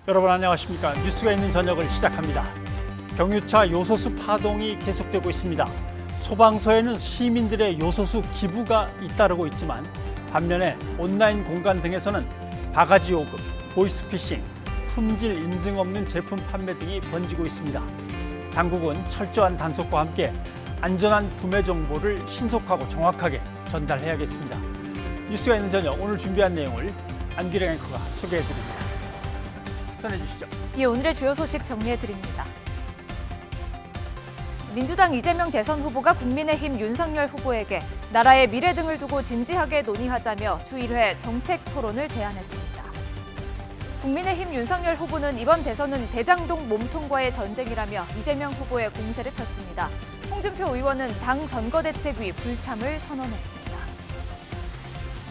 여러분 안녕하십니까? 뉴스가 있는 저녁을 시작합니다. 경유차 요소수 파동이 계속되고 있습니다. 소방서에는 시민들의 요소수 기부가 잇따르고 있지만 반면에 온라인 공간 등에서는 바가지 요금, 보이스피싱, 품질 인증 없는 제품 판매 등이 번지고 있습니다. 당국은 철저한 단속과 함께 안전한 구매 정보를 신속하고 정확하게 전달해야겠습니다. 뉴스가 있는 저녁 오늘 준비한 내용을 안기령 앵커가 소개해드립니다. 전해주시죠. 예, 오늘의 주요 소식 정리해드립니다. 민주당 이재명 대선 후보가 국민의힘 윤석열 후보에게 나라의 미래 등을 두고 진지하게 논의하자며 주 1회 정책 토론을 제안했습니다. 국민의힘 윤석열 후보는 이번 대선은 대장동 몸통과의 전쟁이라며 이재명 후보의 공세를 폈습니다. 홍준표 의원은 당 선거대책위 불참을 선언했습니다.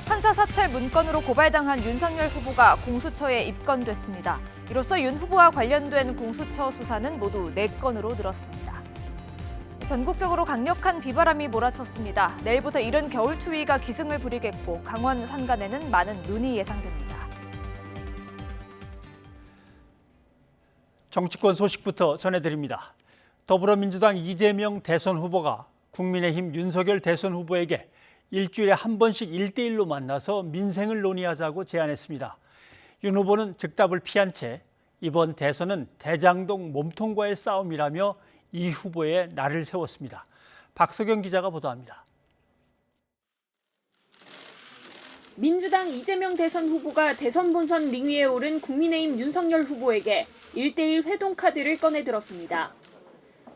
판사 사찰 문건으로 고발당한 윤석열 후보가 공수처에 입건됐습니다. 이로써 윤 후보와 관련된 공수처 수사는 모두 4건으로 늘었습니다. 전국적으로 강력한 비바람이 몰아쳤습니다. 내일부터 이른 겨울 추위가 기승을 부리겠고 강원 산간에는 많은 눈이 예상됩니다. 정치권 소식부터 전해드립니다. 더불어민주당 이재명 대선 후보가 국민의힘 윤석열 대선 후보에게 일주일에 한 번씩 1대1로 만나서 민생을 논의하자고 제안했습니다. 윤 후보는 즉답을 피한 채 이번 대선은 대장동 몸통과의 싸움이라며 이 후보의 날을 세웠습니다. 박석영 기자가 보도합니다. 민주당 이재명 대선 후보가 대선 본선 링 위에 오른 국민의힘 윤석열 후보에게 1대1 회동 카드를 꺼내들었습니다.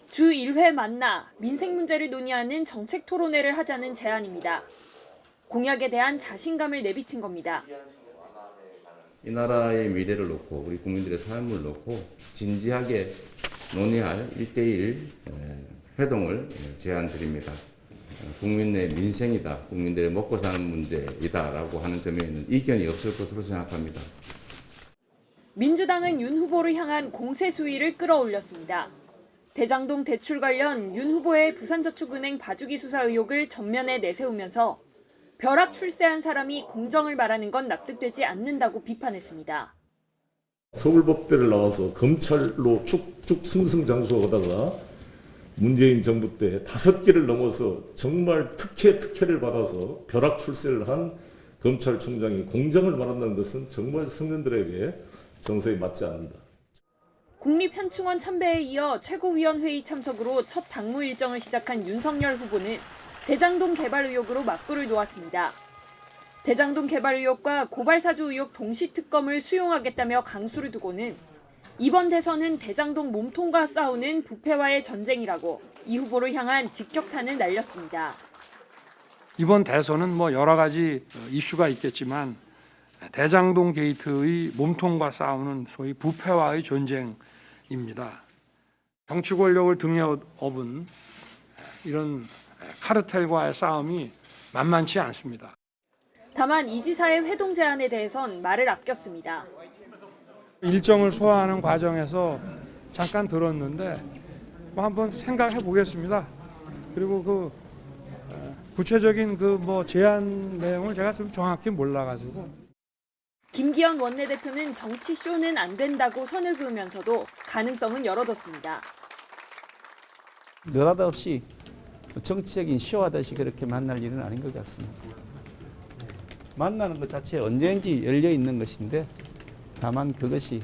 주 1회 만나 민생 문제를 논의하는 정책 토론회를 하자는 제안입니다. 공약에 대한 자신감을 내비친 겁니다. 이 나라의 미래를 놓고 우리 국민들의 삶을 놓고 진지하게 논의할 1대1 회동을 제안드립니다. 국민의 민생이다, 국민들의 먹고 사는 문제이다라고 하는 점에는 이견이 없을 것으로 생각합니다. 민주당은 윤 후보를 향한 공세 수위를 끌어올렸습니다. 대장동 대출 관련 윤 후보의 부산저축은행 봐주기 수사 의혹을 전면에 내세우면서 벼락 출세한 사람이 공정을 말하는 건 납득되지 않는다고 비판했습니다. 서울법대를 나와서 검찰로 쭉쭉 승승장구하다가 문재인 정부 때 5개를 넘어서 정말 특혜를 받아서 벼락 출세를 한 검찰총장이 공정을 말한다는 것은 정말 성년들에게 정서에 맞지 않는다. 국립현충원 참배에 이어 최고위원회의 참석으로 첫 당무 일정을 시작한 윤석열 후보는 대장동 개발 의혹으로 맞불을 놓았습니다. 대장동 개발 의혹과 고발사주 의혹 동시 특검을 수용하겠다며 강수를 두고는 이번 대선은 대장동 몸통과 싸우는 부패와의 전쟁이라고 이 후보를 향한 직격탄을 날렸습니다. 이번 대선은 여러 가지 이슈가 있겠지만 대장동 게이트의 몸통과 싸우는 소위 부패와의 전쟁입니다. 정치 권력을 등에 업은 이런 카르텔과의 싸움이 만만치 않습니다. 다만 이 지사의 회동 제안에 대해선 말을 아꼈습니다. 일정을 소화하는 과정에서 잠깐 들었는데 한번 생각해 보겠습니다. 그리고 구체적인 제안 내용을 제가 좀 정확히 몰라가지고. 김기현 원내대표는 정치쇼는 안 된다고 선을 그으면서도 가능성은 열어뒀습니다. 느닷없이 정치적인 쇼하듯이 그렇게 만날 일은 아닌 것 같습니다. 만나는 것 자체에 언제든지 열려 있는 것인데 다만 그것이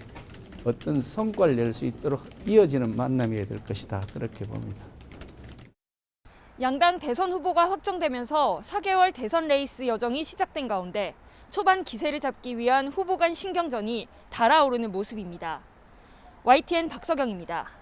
어떤 성과를 낼 수 있도록 이어지는 만남이 될 것이다. 그렇게 봅니다. 양당 대선 후보가 확정되면서 4개월 대선 레이스 여정이 시작된 가운데 초반 기세를 잡기 위한 후보 간 신경전이 달아오르는 모습입니다. YTN 박석영입니다.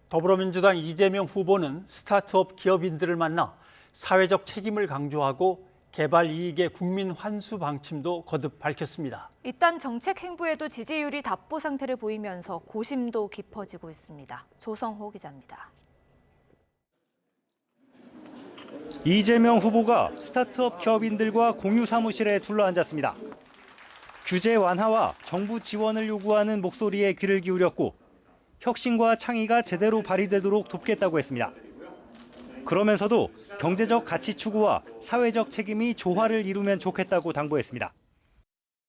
더불어민주당 이재명 후보는 스타트업 기업인들을 만나 사회적 책임을 강조하고 개발 이익의 국민 환수 방침도 거듭 밝혔습니다. 이딴 정책 행보에도 지지율이 답보 상태를 보이면서 고심도 깊어지고 있습니다. 조성호 기자입니다. 이재명 후보가 스타트업 기업인들과 공유 사무실에 둘러앉았습니다. 규제 완화와 정부 지원을 요구하는 목소리에 귀를 기울였고 혁신과 창의가 제대로 발휘되도록 돕겠다고 했습니다. 그러면서도 경제적 가치 추구와 사회적 책임이 조화를 이루면 좋겠다고 당부했습니다.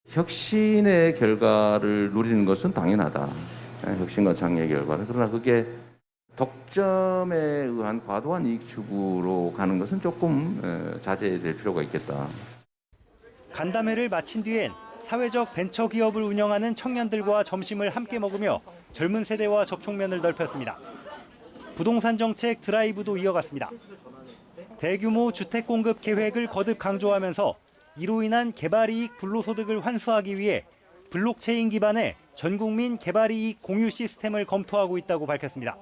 혁신의 결과를 누리는 것은 당연하다. 혁신과 창의의 결과를. 그러나 그게 독점에 의한 과도한 이익 추구로 가는 것은 조금 자제될 필요가 있겠다. 간담회를 마친 뒤엔 사회적 벤처 기업을 운영하는 청년들과 점심을 함께 먹으며 젊은 세대와 접촉면을 넓혔습니다. 부동산 정책 드라이브도 이어갔습니다. 대규모 주택 공급 계획을 거듭 강조하면서 이로 인한 개발이익 불로소득을 환수하기 위해 블록체인 기반의 전국민 개발이익 공유 시스템을 검토하고 있다고 밝혔습니다.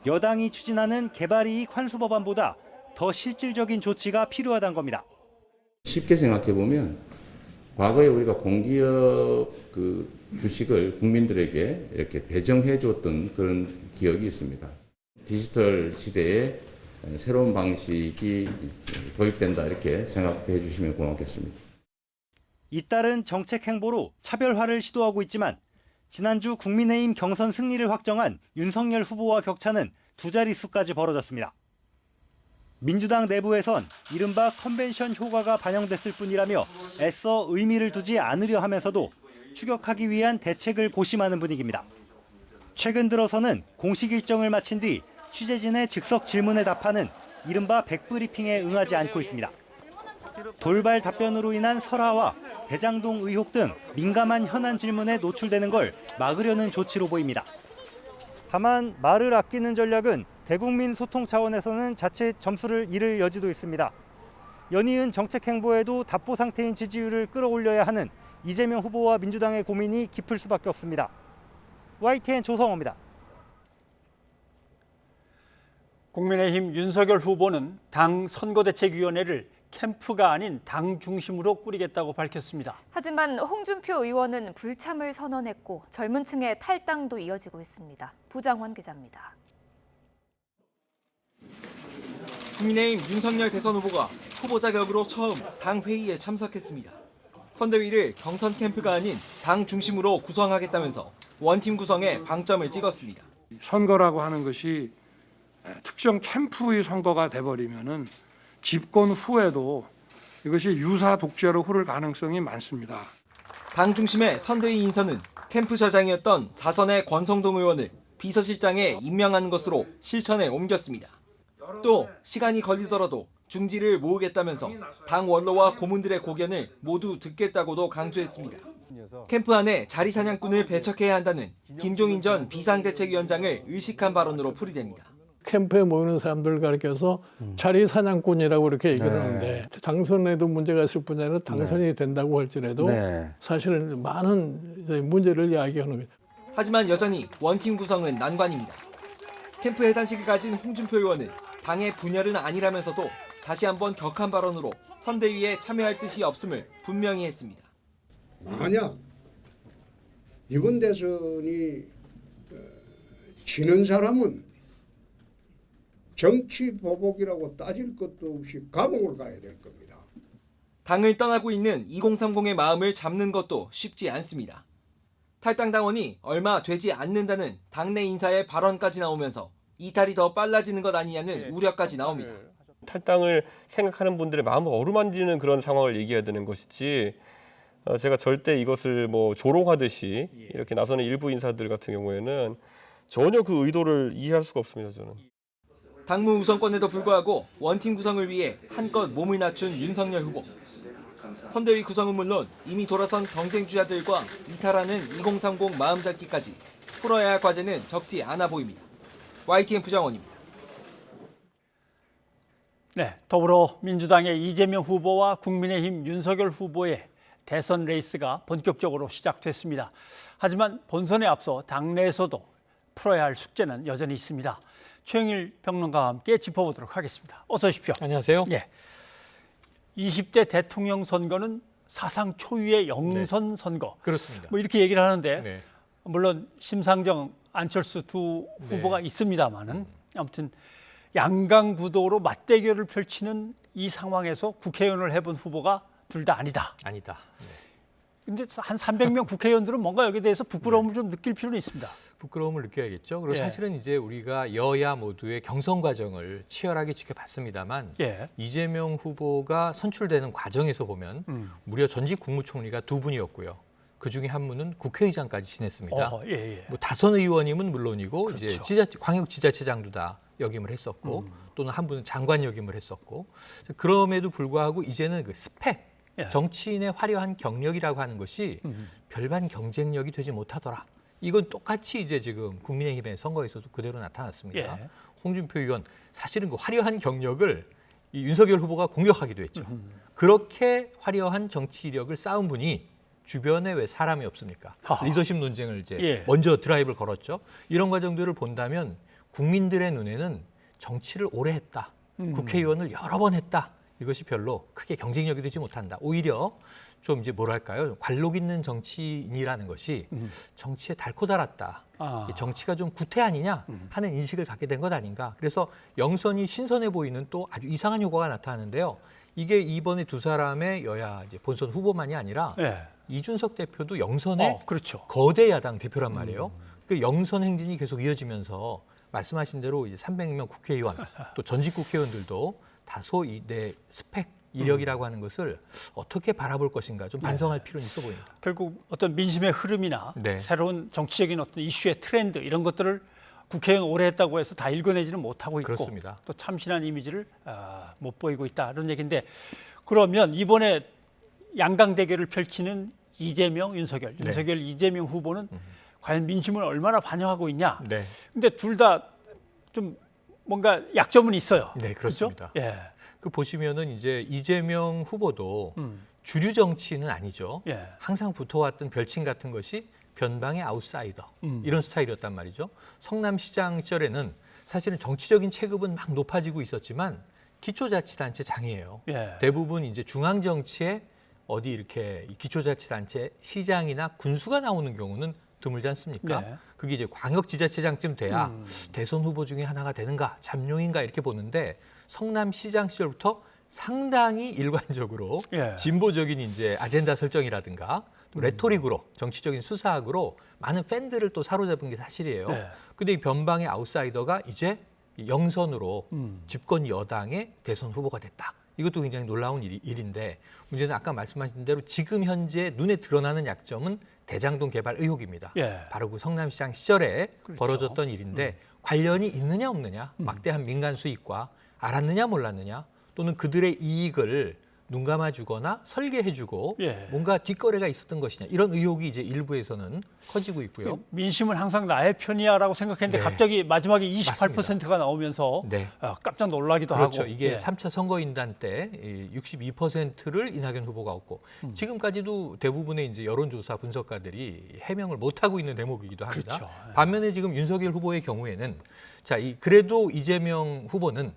여당이 추진하는 개발이익 환수 법안보다 더 실질적인 조치가 필요하다는 겁니다. 쉽게 생각해 보면 과거에 우리가 공기업 그 주식을 국민들에게 이렇게 배정해 줬던 그런 기억이 있습니다. 디지털 시대에 새로운 방식이 도입된다 이렇게 생각해 주시면 고맙겠습니다. 잇따른 정책 행보로 차별화를 시도하고 있지만 지난주 국민의힘 경선 승리를 확정한 윤석열 후보와 격차는 두 자릿수까지 벌어졌습니다. 민주당 내부에선 이른바 컨벤션 효과가 반영됐을 뿐이라며 애써 의미를 두지 않으려 하면서도 추격하기 위한 대책을 고심하는 분위기입니다. 최근 들어서는 공식 일정을 마친 뒤 취재진의 즉석 질문에 답하는 이른바 백브리핑에 응하지 않고 있습니다. 돌발 답변으로 인한 설화와 대장동 의혹 등 민감한 현안 질문에 노출되는 걸 막으려는 조치로 보입니다. 다만 말을 아끼는 전략은 대국민 소통 차원에서는 자칫 점수를 잃을 여지도 있습니다. 연이은 정책 행보에도 답보 상태인 지지율을 끌어올려야 하는 이재명 후보와 민주당의 고민이 깊을 수밖에 없습니다. YTN 조성호입니다. 국민의힘 윤석열 후보는 당 선거대책위원회를 캠프가 아닌 당 중심으로 꾸리겠다고 밝혔습니다. 하지만 홍준표 의원은 불참을 선언했고 젊은 층의 탈당도 이어지고 있습니다. 부장원 기자입니다. 국민의힘 윤석열 대선 후보가 후보자 격으로 처음 당 회의에 참석했습니다. 선대위를 경선 캠프가 아닌 당 중심으로 구성하겠다면서 원팀 구성에 방점을 찍었습니다. 선거라고 하는 것이 특정 캠프의 선거가 돼버리면은 집권 후에도 이것이 유사 독재로 흐를 가능성이 많습니다. 당 중심의 선대위 인선은 캠프 저장이었던 사선의 권성동 의원을 비서실장에 임명하는 것으로 실천에 옮겼습니다. 또 시간이 걸리더라도 중지를 모으겠다면서 당 원로와 고문들의 고견을 모두 듣겠다고도 강조했습니다. 캠프 안에 자리 사냥꾼을 배척해야 한다는 김종인 전 비상대책위원장을 의식한 발언으로 풀이됩니다. 캠프에 모이는 사람들 가리켜서 자리 사냥꾼이라고 이렇게 얘기를 하는데 당선에도 문제가 있을 뿐 아니라 당선이 된다고 할지라도 사실은 많은 문제를 이야기하는 거죠. 하지만 여전히 원팀 구성은 난관입니다. 캠프 해단식을 가진 홍준표 의원은 당의 분열은 아니라면서도 다시 한번 격한 발언으로 선대위에 참여할 뜻이 없음을 분명히 했습니다. 만약 이번 대선이 지는 사람은 정치 보복이라고 따질 것도 없이 감옥을 가야 될 겁니다. 당을 떠나고 있는 2030의 마음을 잡는 것도 쉽지 않습니다. 탈당 당원이 얼마 되지 않는다는 당내 인사의 발언까지 나오면서 이탈이 더 빨라지는 것 아니냐는 우려까지 나옵니다. 탈당을 생각하는 분들의 마음을 어루만지는 그런 상황을 얘기해야 되는 것이지 제가 절대 이것을 뭐 조롱하듯이 이렇게 나서는 일부 인사들 같은 경우에는 전혀 그 의도를 이해할 수가 없습니다. 저는. 당무 우선권에도 불구하고 원팀 구성을 위해 한껏 몸을 낮춘 윤석열 후보. 선대위 구성은 물론 이미 돌아선 경쟁주자들과 이탈하는 2030 마음잡기까지 풀어야 할 과제는 적지 않아 보입니다. YTN 부장원입니다. 네, 더불어민주당의 이재명 후보와 국민의힘 윤석열 후보의 대선 레이스가 본격적으로 시작됐습니다. 하지만 본선에 앞서 당내에서도 풀어야 할 숙제는 여전히 있습니다. 최영일 평론가와 함께 짚어보도록 하겠습니다. 어서 오십시오. 안녕하세요. 예, 20대 대통령 선거는 사상 초유의 영선 선거. 그렇습니다. 뭐 이렇게 얘기를 하는데 네. 물론 심상정, 안철수 두 후보가 있습니다만은 아무튼 양강구도로 맞대결을 펼치는 이 상황에서 국회의원을 해본 후보가 둘 다 아니다. 아니다. 네. 근데 한 300명 국회의원들은 뭔가 여기에 대해서 부끄러움을 좀 느낄 필요는 있습니다. 부끄러움을 느껴야겠죠. 그리고 예. 사실은 이제 우리가 여야 모두의 경선 과정을 치열하게 지켜봤습니다만 예. 이재명 후보가 선출되는 과정에서 보면 무려 전직 국무총리가 2분이었고요. 그중에 한 분은 국회의장까지 지냈습니다. 예. 뭐 다선 의원임은 물론이고 그렇죠. 이제 광역지자체장도 다 역임을 했었고 또는 한 분은 장관 역임을 했었고 그럼에도 불구하고 이제는 그 스펙 예. 정치인의 화려한 경력이라고 하는 것이 별반 경쟁력이 되지 못하더라. 이건 똑같이 이제 지금 국민의힘의 선거에서도 그대로 나타났습니다. 예. 홍준표 의원 사실은 그 화려한 경력을 이 윤석열 후보가 공격하기도 했죠. 그렇게 화려한 정치 이력을 쌓은 분이 주변에 왜 사람이 없습니까? 하하. 리더십 논쟁을 이제 예. 먼저 드라이브를 걸었죠. 이런 과정들을 본다면 국민들의 눈에는 정치를 오래 했다. 국회의원을 여러 번 했다. 이것이 별로 크게 경쟁력이 되지 못한다. 오히려 좀 이제 뭐랄까요? 관록 있는 정치인이라는 것이 정치에 달고 달았다. 이 정치가 좀 구태 아니냐 하는 인식을 갖게 된 것 아닌가. 그래서 영선이 신선해 보이는 또 아주 이상한 효과가 나타나는데요. 이게 이번에 두 사람의 여야 이제 본선 후보만이 아니라 예. 이준석 대표도 영선의 그렇죠. 거대 야당 대표란 말이에요. 그 영선 행진이 계속 이어지면서 말씀하신 대로 이제 300명 국회의원 또 전직 국회의원들도 다소 내 스펙 이력이라고 하는 것을 어떻게 바라볼 것인가 좀 반성할 필요는 있어 보입니다. 결국 어떤 민심의 흐름이나 네. 새로운 정치적인 어떤 이슈의 트렌드 이런 것들을 국회의원 오래 했다고 해서 다 읽어내지는 못하고 있고 그렇습니다. 또 참신한 이미지를 못 보이고 있다 이런 얘기인데 그러면 이번에 양강 대결을 펼치는 이재명, 윤석열, 네. 윤석열, 이재명 후보는 과연 민심을 얼마나 반영하고 있냐? 네. 근데 둘 다 좀 뭔가 약점은 있어요. 네, 그렇습니다. 그렇죠? 예. 그 보시면은 이제 이재명 후보도 주류 정치는 아니죠. 예. 항상 붙어왔던 별칭 같은 것이 변방의 아웃사이더 이런 스타일이었단 말이죠. 성남시장 시절에는 사실은 정치적인 체급은 막 높아지고 있었지만 기초자치단체 장이에요. 예. 대부분 이제 중앙 정치에 어디 이렇게 기초자치단체 시장이나 군수가 나오는 경우는 드물지 않습니까? 네. 그게 이제 광역지자체장쯤 돼야 대선 후보 중에 하나가 되는가, 잠룡인가 이렇게 보는데 성남시장 시절부터 상당히 일관적으로 예. 진보적인 이제 아젠다 설정이라든가 또 레토릭으로 정치적인 수사학으로 많은 팬들을 또 사로잡은 게 사실이에요. 네. 근데 이 변방의 아웃사이더가 이제 영선으로 집권 여당의 대선 후보가 됐다. 이것도 굉장히 놀라운 일인데 문제는 아까 말씀하신 대로 지금 현재 눈에 드러나는 약점은 대장동 개발 의혹입니다. 예. 바로 그 성남시장 시절에 그렇죠. 벌어졌던 일인데 관련이 있느냐 없느냐, 막대한 민간 수익과 알았느냐 몰랐느냐, 또는 그들의 이익을 눈 감아주거나 설계해주고 예. 뭔가 뒷거래가 있었던 것이냐 이런 의혹이 이제 일부에서는 커지고 있고요. 민심은 항상 나의 편이야라고 생각했는데 네. 갑자기 마지막에 28%가 맞습니다. 나오면서 네. 깜짝 놀라기도 그렇죠. 하고. 이게 예. 3차 선거인단 때 62%를 이낙연 후보가 얻고 지금까지도 대부분의 이제 여론조사 분석가들이 해명을 못하고 있는 대목이기도 합니다. 그렇죠. 예. 반면에 지금 윤석열 후보의 경우에는 자, 그래도 이재명 후보는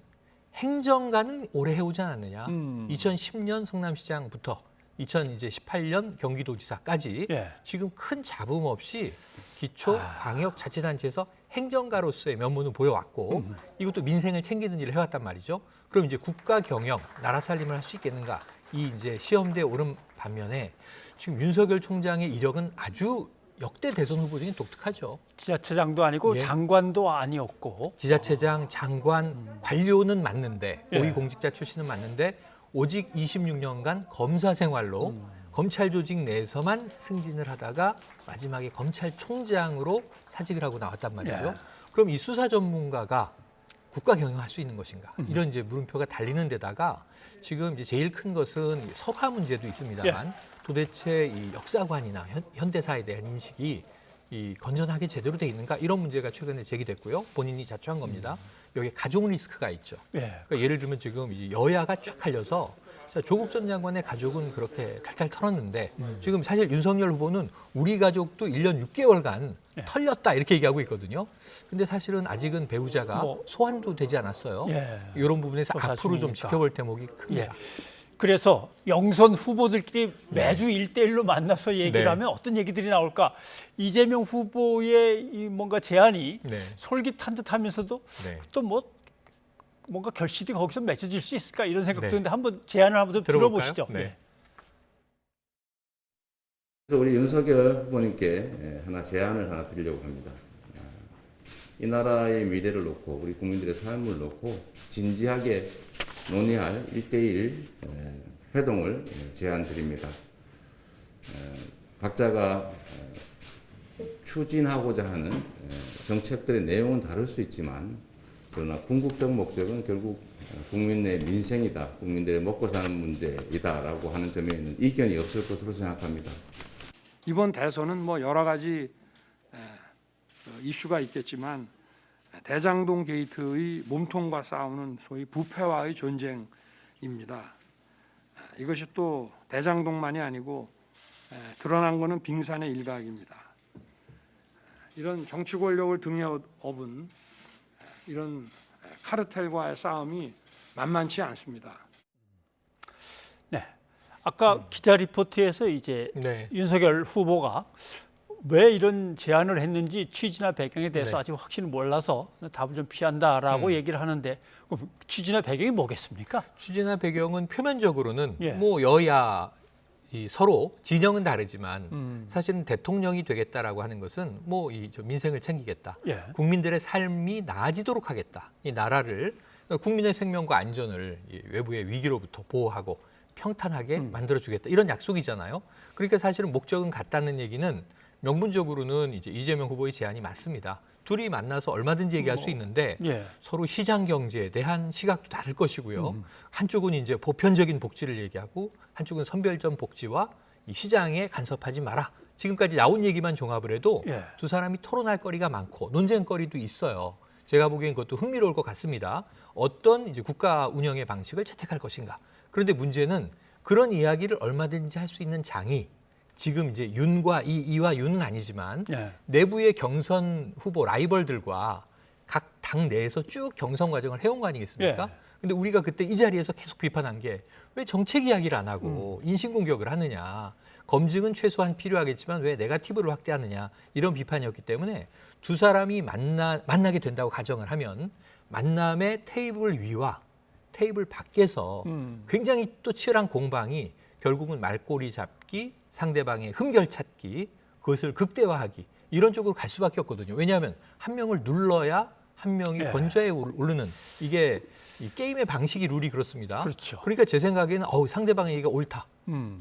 행정가는 오래 해오지 않았느냐. 2010년 성남시장부터 2018년 경기도지사까지 예. 지금 큰 잡음 없이 기초 광역자치단체에서 행정가로서의 면모는 보여왔고 이것도 민생을 챙기는 일을 해왔단 말이죠. 그럼 이제 국가 경영, 나라 살림을 할 수 있겠는가? 이 이제 시험대에 오른 반면에 지금 윤석열 총장의 이력은 아주 역대 대선 후보 중에 독특하죠. 지자체장도 아니고 예. 장관도 아니었고. 지자체장, 장관, 관료는 맞는데 예. 고위공직자 출신은 맞는데 오직 26년간 검사 생활로 검찰 조직 내에서만 승진을 하다가 마지막에 검찰총장으로 사직을 하고 나왔단 말이죠. 예. 그럼 이 수사 전문가가 국가 경영할 수 있는 것인가? 이런 이제 물음표가 달리는 데다가 지금 이제 제일 큰 것은 서가 문제도 있습니다만 예. 도대체 이 역사관이나 현대사에 대한 인식이 이 건전하게 제대로 돼 있는가 이런 문제가 최근에 제기됐고요. 본인이 자초한 겁니다. 여기에 가족 리스크가 있죠. 예. 그러니까 예를 들면 지금 이 여야가 쫙 갈려서 자, 조국 전 장관의 가족은 그렇게 탈탈 털었는데 지금 사실 윤석열 후보는 우리 가족도 1년 6개월간 예. 털렸다 이렇게 얘기하고 있거든요. 근데 사실은 아직은 배우자가 소환도 되지 않았어요. 예. 이런 부분에서 조사 앞으로 좀 중이니까. 지켜볼 대목이 큽니다. 예. 그래서 영선 후보들끼리 매주 1대1로 만나서 얘기를 네. 하면 어떤 얘기들이 나올까? 이재명 후보의 이 뭔가 제안이 네. 솔깃한 듯하면서도 네. 또 뭔가 결실이 거기서 맺어질 수 있을까 이런 생각 네. 드는데 한번 제안을 한번 좀 들어볼까요? 들어보시죠. 네. 예. 그래서 우리 윤석열 후보님께 하나 제안을 하나 드리려고 합니다. 이 나라의 미래를 놓고 우리 국민들의 삶을 놓고 진지하게 논의할 1대1 회동을 제안드립니다. 각자가 추진하고자 하는 정책들의 내용은 다를 수 있지만 그러나 궁극적 목적은 결국 국민의 민생이다, 국민들의 먹고 사는 문제이다라고 하는 점에는 이견이 없을 것으로 생각합니다. 이번 대선은 뭐 여러 가지 이슈가 있겠지만 대장동 게이트의 몸통과 싸우는 소위 부패와의 전쟁입니다. 이것이 또 대장동만이 아니고 드러난 것은 빙산의 일각입니다. 이런 정치 권력을 등에 업은 이런 카르텔과의 싸움이 만만치 않습니다. 네, 아까 기자 리포트에서 이제 윤석열 후보가 왜 이런 제안을 했는지 취지나 배경에 대해서 아직 확실히 몰라서 답을 좀 피한다라고 얘기를 하는데 그럼 취지나 배경이 뭐겠습니까? 취지나 배경은 표면적으로는 뭐 여야 서로 진영은 다르지만 사실은 대통령이 되겠다라고 하는 것은 뭐 이 민생을 챙기겠다, 국민들의 삶이 나아지도록 하겠다, 이 나라를 국민의 생명과 안전을 외부의 위기로부터 보호하고 평탄하게 만들어주겠다 이런 약속이잖아요. 그러니까 사실은 목적은 같다는 얘기는 명분적으로는 이제 이재명 후보의 제안이 맞습니다. 둘이 만나서 얼마든지 얘기할 수 있는데 서로 시장 경제에 대한 시각도 다를 것이고요. 한쪽은 이제 보편적인 복지를 얘기하고 한쪽은 선별적 복지와 이 시장에 간섭하지 마라. 지금까지 나온 얘기만 종합을 해도 두 사람이 토론할 거리가 많고 논쟁거리도 있어요. 제가 보기엔 그것도 흥미로울 것 같습니다. 어떤 이제 국가 운영의 방식을 채택할 것인가. 그런데 문제는 그런 이야기를 얼마든지 할 수 있는 장이 지금 이제 윤과 이와 윤은 아니지만 내부의 경선 후보 라이벌들과 각 당 내에서 쭉 경선 과정을 해온 거 아니겠습니까? 근데 우리가 그때 이 자리에서 계속 비판한 게 왜 정책 이야기를 안 하고 인신공격을 하느냐. 검증은 최소한 필요하겠지만 왜 네거티브를 확대하느냐. 이런 비판이었기 때문에 두 사람이 만나게 된다고 가정을 하면 만남의 테이블 위와 테이블 밖에서 굉장히 또 치열한 공방이 결국은 말꼬리 잡기, 상대방의 흠결 찾기, 그것을 극대화하기 이런 쪽으로 갈 수밖에 없거든요. 왜냐하면 한 명을 눌러야 한 명이 권좌에 오르는 이게 이 게임의 방식이 룰이 그렇습니다. 그렇죠. 그러니까 제 생각에는 상대방의 얘기가 옳다.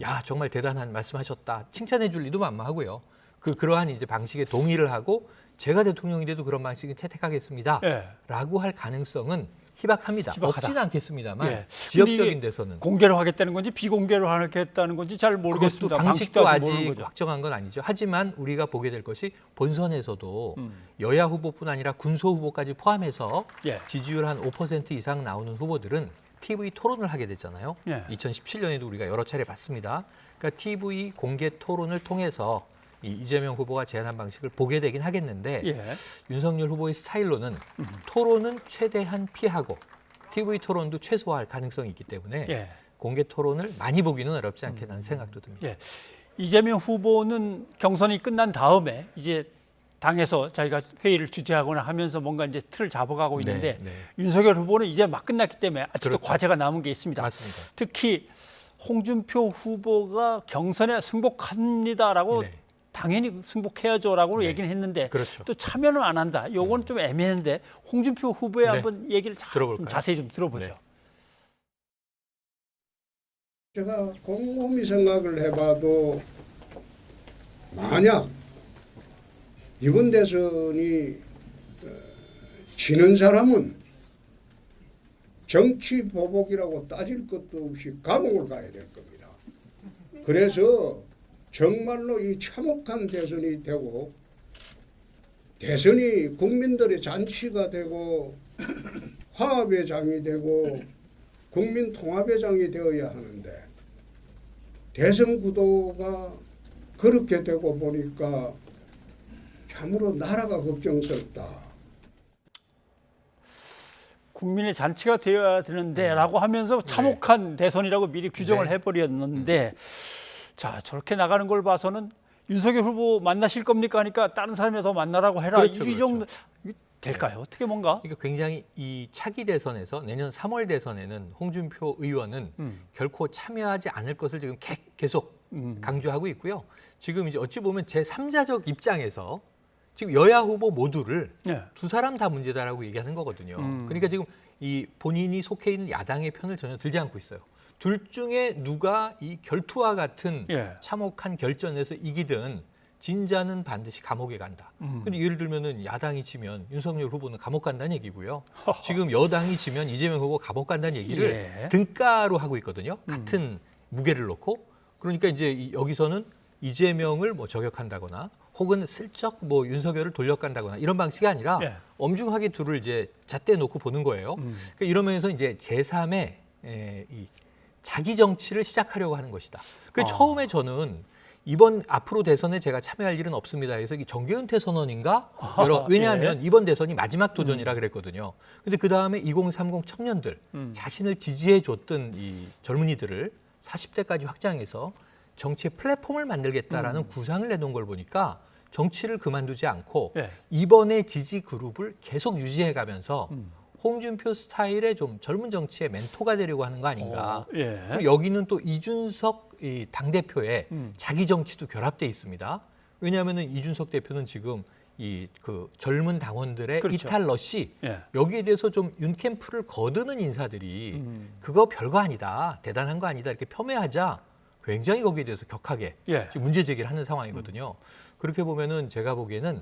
야 정말 대단한 말씀하셨다. 칭찬해 줄 리도 만무하고요. 그러한 이제 방식에 동의를 하고 제가 대통령이 돼도 그런 방식을 채택하겠습니다. 라고 할 가능성은 희박합니다. 없지는 않겠습니다만 지역적인 데서는 공개로 하겠다는 건지 비공개로 하겠다는 건지 잘 모르겠습니다. 그것도 방식도 아직 확정한 건 아니죠. 하지만 우리가 보게 될 것이 본선에서도 여야 후보뿐 아니라 군소 후보까지 포함해서 지지율 한 5% 이상 나오는 후보들은 TV 토론을 하게 되잖아요. 2017년에도 우리가 여러 차례 봤습니다. 그러니까 TV 공개 토론을 통해서 이재명 후보가 제안한 방식을 보게 되긴 하겠는데 윤석열 후보의 스타일로는 토론은 최대한 피하고 TV 토론도 최소화할 가능성이 있기 때문에 공개 토론을 많이 보기는 어렵지 않겠다는 생각도 듭니다. 이재명 후보는 경선이 끝난 다음에 이제 당에서 자기가 회의를 주재하거나 하면서 뭔가 이제 틀을 잡아가고 있는데 윤석열 후보는 이제 막 끝났기 때문에 아직도 과제가 남은 게 있습니다. 맞습니다. 특히 홍준표 후보가 경선에 승복합니다라고 당연히 승복해야죠라고 얘기는 했는데 또 참여는 안 한다. 요건 좀 애매한데 홍준표 후보의 한번 얘기를 좀 자세히 좀 들어보죠. 제가 곰곰이 생각을 해봐도 만약 이번 대선이 지는 사람은 정치 보복이라고 따질 것도 없이 감옥을 가야 될 겁니다. 그래서 정말로 이 참혹한 대선이 되고 대선이 국민들의 잔치가 되고 화합의 장이 되고 국민 통합의 장이 되어야 하는데 대선 구도가 그렇게 되고 보니까 참으로 나라가 걱정스럽다. 국민의 잔치가 되어야 되는데라고 하면서 참혹한 대선이라고 미리 규정을 해버렸는데 자 저렇게 나가는 걸 봐서는 윤석열 후보 만나실 겁니까 하니까 다른 사람이 더 만나라고 해라. 이 정도 될까요? 어떻게 뭔가? 그러니까 굉장히 이 차기 대선에서 내년 3월 대선에는 홍준표 의원은 결코 참여하지 않을 것을 지금 계속 강조하고 있고요. 지금 이제 어찌 보면 제3자적 입장에서 지금 여야 후보 모두를 두 사람 다 문제다라고 얘기하는 거거든요. 그러니까 지금 이 본인이 속해 있는 야당의 편을 전혀 들지 않고 있어요. 둘 중에 누가 이 결투와 같은 참혹한 결전에서 이기든 진자는 반드시 감옥에 간다. 근데 예를 들면은 야당이 지면 윤석열 후보는 감옥 간다는 얘기고요. 지금 여당이 지면 이재명 후보 감옥 간다는 얘기를 등가로 하고 있거든요. 같은 무게를 놓고. 그러니까 이제 여기서는 이재명을 뭐 저격한다거나 혹은 슬쩍 뭐 윤석열을 돌려간다거나 이런 방식이 아니라 엄중하게 둘을 이제 잣대 놓고 보는 거예요. 그러니까 이러면서 이제 제3의 이 자기 정치를 시작하려고 하는 것이다. 그래서 처음에 저는 이번 앞으로 대선에 제가 참여할 일은 없습니다. 그래서 이 정계은퇴 선언인가? 왜냐하면 이번 대선이 마지막 도전이라 그랬거든요. 근데 그 다음에 2030 청년들 자신을 지지해 줬던 이 젊은이들을 40대까지 확장해서 정치의 플랫폼을 만들겠다라는 구상을 내놓은 걸 보니까 정치를 그만두지 않고 이번에 지지 그룹을 계속 유지해 가면서 홍준표 스타일의 좀 젊은 정치의 멘토가 되려고 하는 거 아닌가. 그리고 여기는 또 이준석 당대표의 자기 정치도 결합돼 있습니다. 왜냐하면 이준석 대표는 지금 이 그 젊은 당원들의 이탈 러시 여기에 대해서 좀 윤 캠프를 거드는 인사들이 그거 별거 아니다. 대단한 거 아니다. 이렇게 폄훼하자 굉장히 거기에 대해서 격하게 지금 문제 제기를 하는 상황이거든요. 그렇게 보면은 제가 보기에는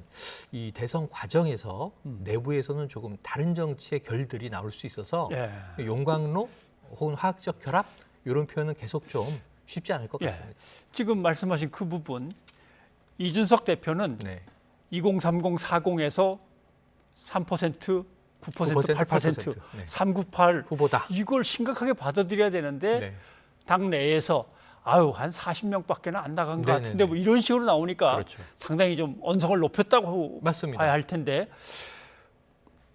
이 대선 과정에서 내부에서는 조금 다른 정치의 결들이 나올 수 있어서 용광로 혹은 화학적 결합 이런 표현은 계속 좀 쉽지 않을 것 같습니다. 지금 말씀하신 그 부분 이준석 대표는 2030, 40에서 3%, 9%, 8%, 398 후보다. 이걸 심각하게 받아들여야 되는데 당 내에서 아유 한 40명밖에는 안 나간 것 같은데 뭐 이런 식으로 나오니까 상당히 좀 언성을 높였다고 봐야 할 텐데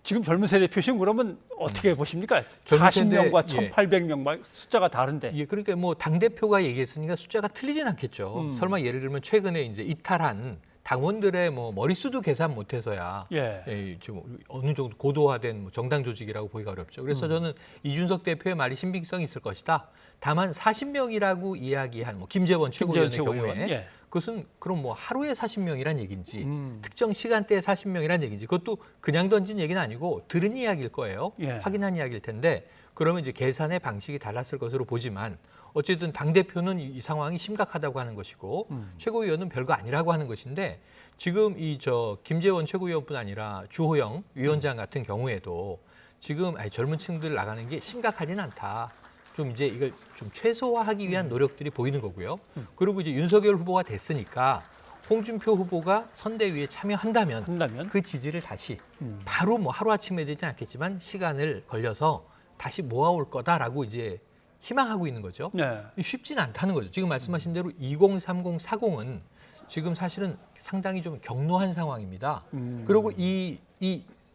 지금 젊은 세대 표심 그러면 어떻게 보십니까? 40명과 1,800명 숫자가 다른데. 그러니까 뭐 당 대표가 얘기했으니까 숫자가 틀리진 않겠죠. 설마 예를 들면 최근에 이제 이탈한 당원들의 뭐 머릿수도 계산 못해서야 좀 어느 정도 고도화된 뭐 정당 조직이라고 보기가 어렵죠. 그래서 저는 이준석 대표의 말이 신빙성이 있을 것이다. 다만 40명이라고 이야기한 뭐 김재원 최고위원의 경우에 그것은 그럼 뭐 하루에 40명이란 얘기인지 특정 시간대에 40명이란 얘기인지 그것도 그냥 던진 얘기는 아니고 들은 이야기일 거예요. 확인한 이야기일 텐데 그러면 이제 계산의 방식이 달랐을 것으로 보지만 어쨌든 당대표는 이 상황이 심각하다고 하는 것이고 최고위원은 별거 아니라고 하는 것인데 지금 김재원 최고위원뿐 아니라 주호영 위원장 같은 경우에도 지금 젊은 층들 나가는 게 심각하진 않다. 좀 이제 이걸 좀 최소화하기 위한 노력들이 보이는 거고요. 그리고 이제 윤석열 후보가 됐으니까 홍준표 후보가 선대위에 참여한다면 그 지지를 다시 바로 뭐 하루아침에 되지 않겠지만 시간을 걸려서 다시 모아올 거다라고 이제 희망하고 있는 거죠. 쉽지는 않다는 거죠. 지금 말씀하신 대로 2030, 40은 지금 사실은 상당히 좀 격노한 상황입니다. 그리고 이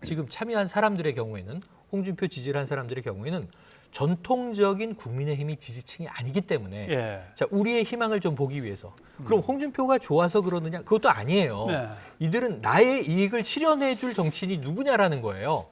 지금 참여한 사람들의 경우에는 홍준표 지지를 한 사람들의 경우에는 전통적인 국민의힘이 지지층이 아니기 때문에 자 우리의 희망을 좀 보기 위해서 그럼 홍준표가 좋아서 그러느냐 그것도 아니에요. 이들은 나의 이익을 실현해 줄 정치인이 누구냐라는 거예요.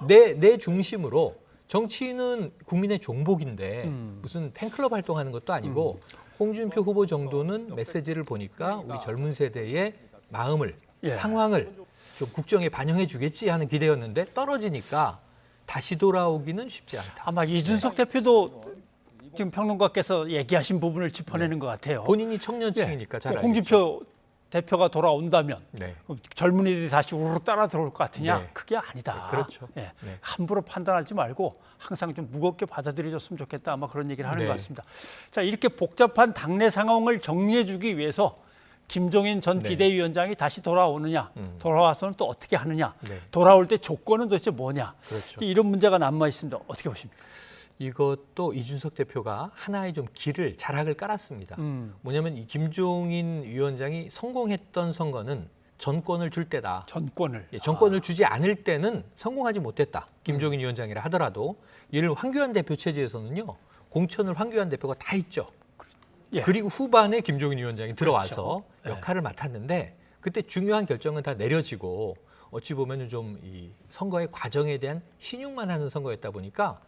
내 중심으로 정치인은 국민의 종복인데 무슨 팬클럽 활동하는 것도 아니고 홍준표 후보 정도는 메시지를 보니까 우리 젊은 세대의 마음을 상황을 좀 국정에 반영해 주겠지 하는 기대였는데 떨어지니까 다시 돌아오기는 쉽지 않다. 아마 이준석 대표도 지금 평론가께서 얘기하신 부분을 짚어내는 것 같아요. 본인이 청년층이니까 잘 알겠죠. 홍준표 대표가 돌아온다면 젊은이들이 다시 우르르 따라 들어올 것 같으냐? 그게 아니다. 그렇죠. 함부로 판단하지 말고 항상 좀 무겁게 받아들여줬으면 좋겠다. 아마 그런 얘기를 하는 것 같습니다. 자, 이렇게 복잡한 당내 상황을 정리해주기 위해서 김종인 전 비대위원장이 다시 돌아오느냐, 돌아와서는 또 어떻게 하느냐, 돌아올 때 조건은 도대체 뭐냐, 이런 문제가 남아 있습니다. 어떻게 보십니까? 이것도 이준석 대표가 하나의 좀 자락을 깔았습니다. 뭐냐면 이 김종인 위원장이 성공했던 선거는 전권을 줄 때다. 전권을 주지 않을 때는 성공하지 못했다. 김종인 위원장이라 하더라도 예를 황교안 대표 체제에서는요. 공천을 황교안 대표가 다 했죠. 그리고 후반에 김종인 위원장이 들어와서 역할을 맡았는데 그때 중요한 결정은 다 내려지고 어찌 보면 좀 이 선거의 과정에 대한 신용만 하는 선거였다 보니까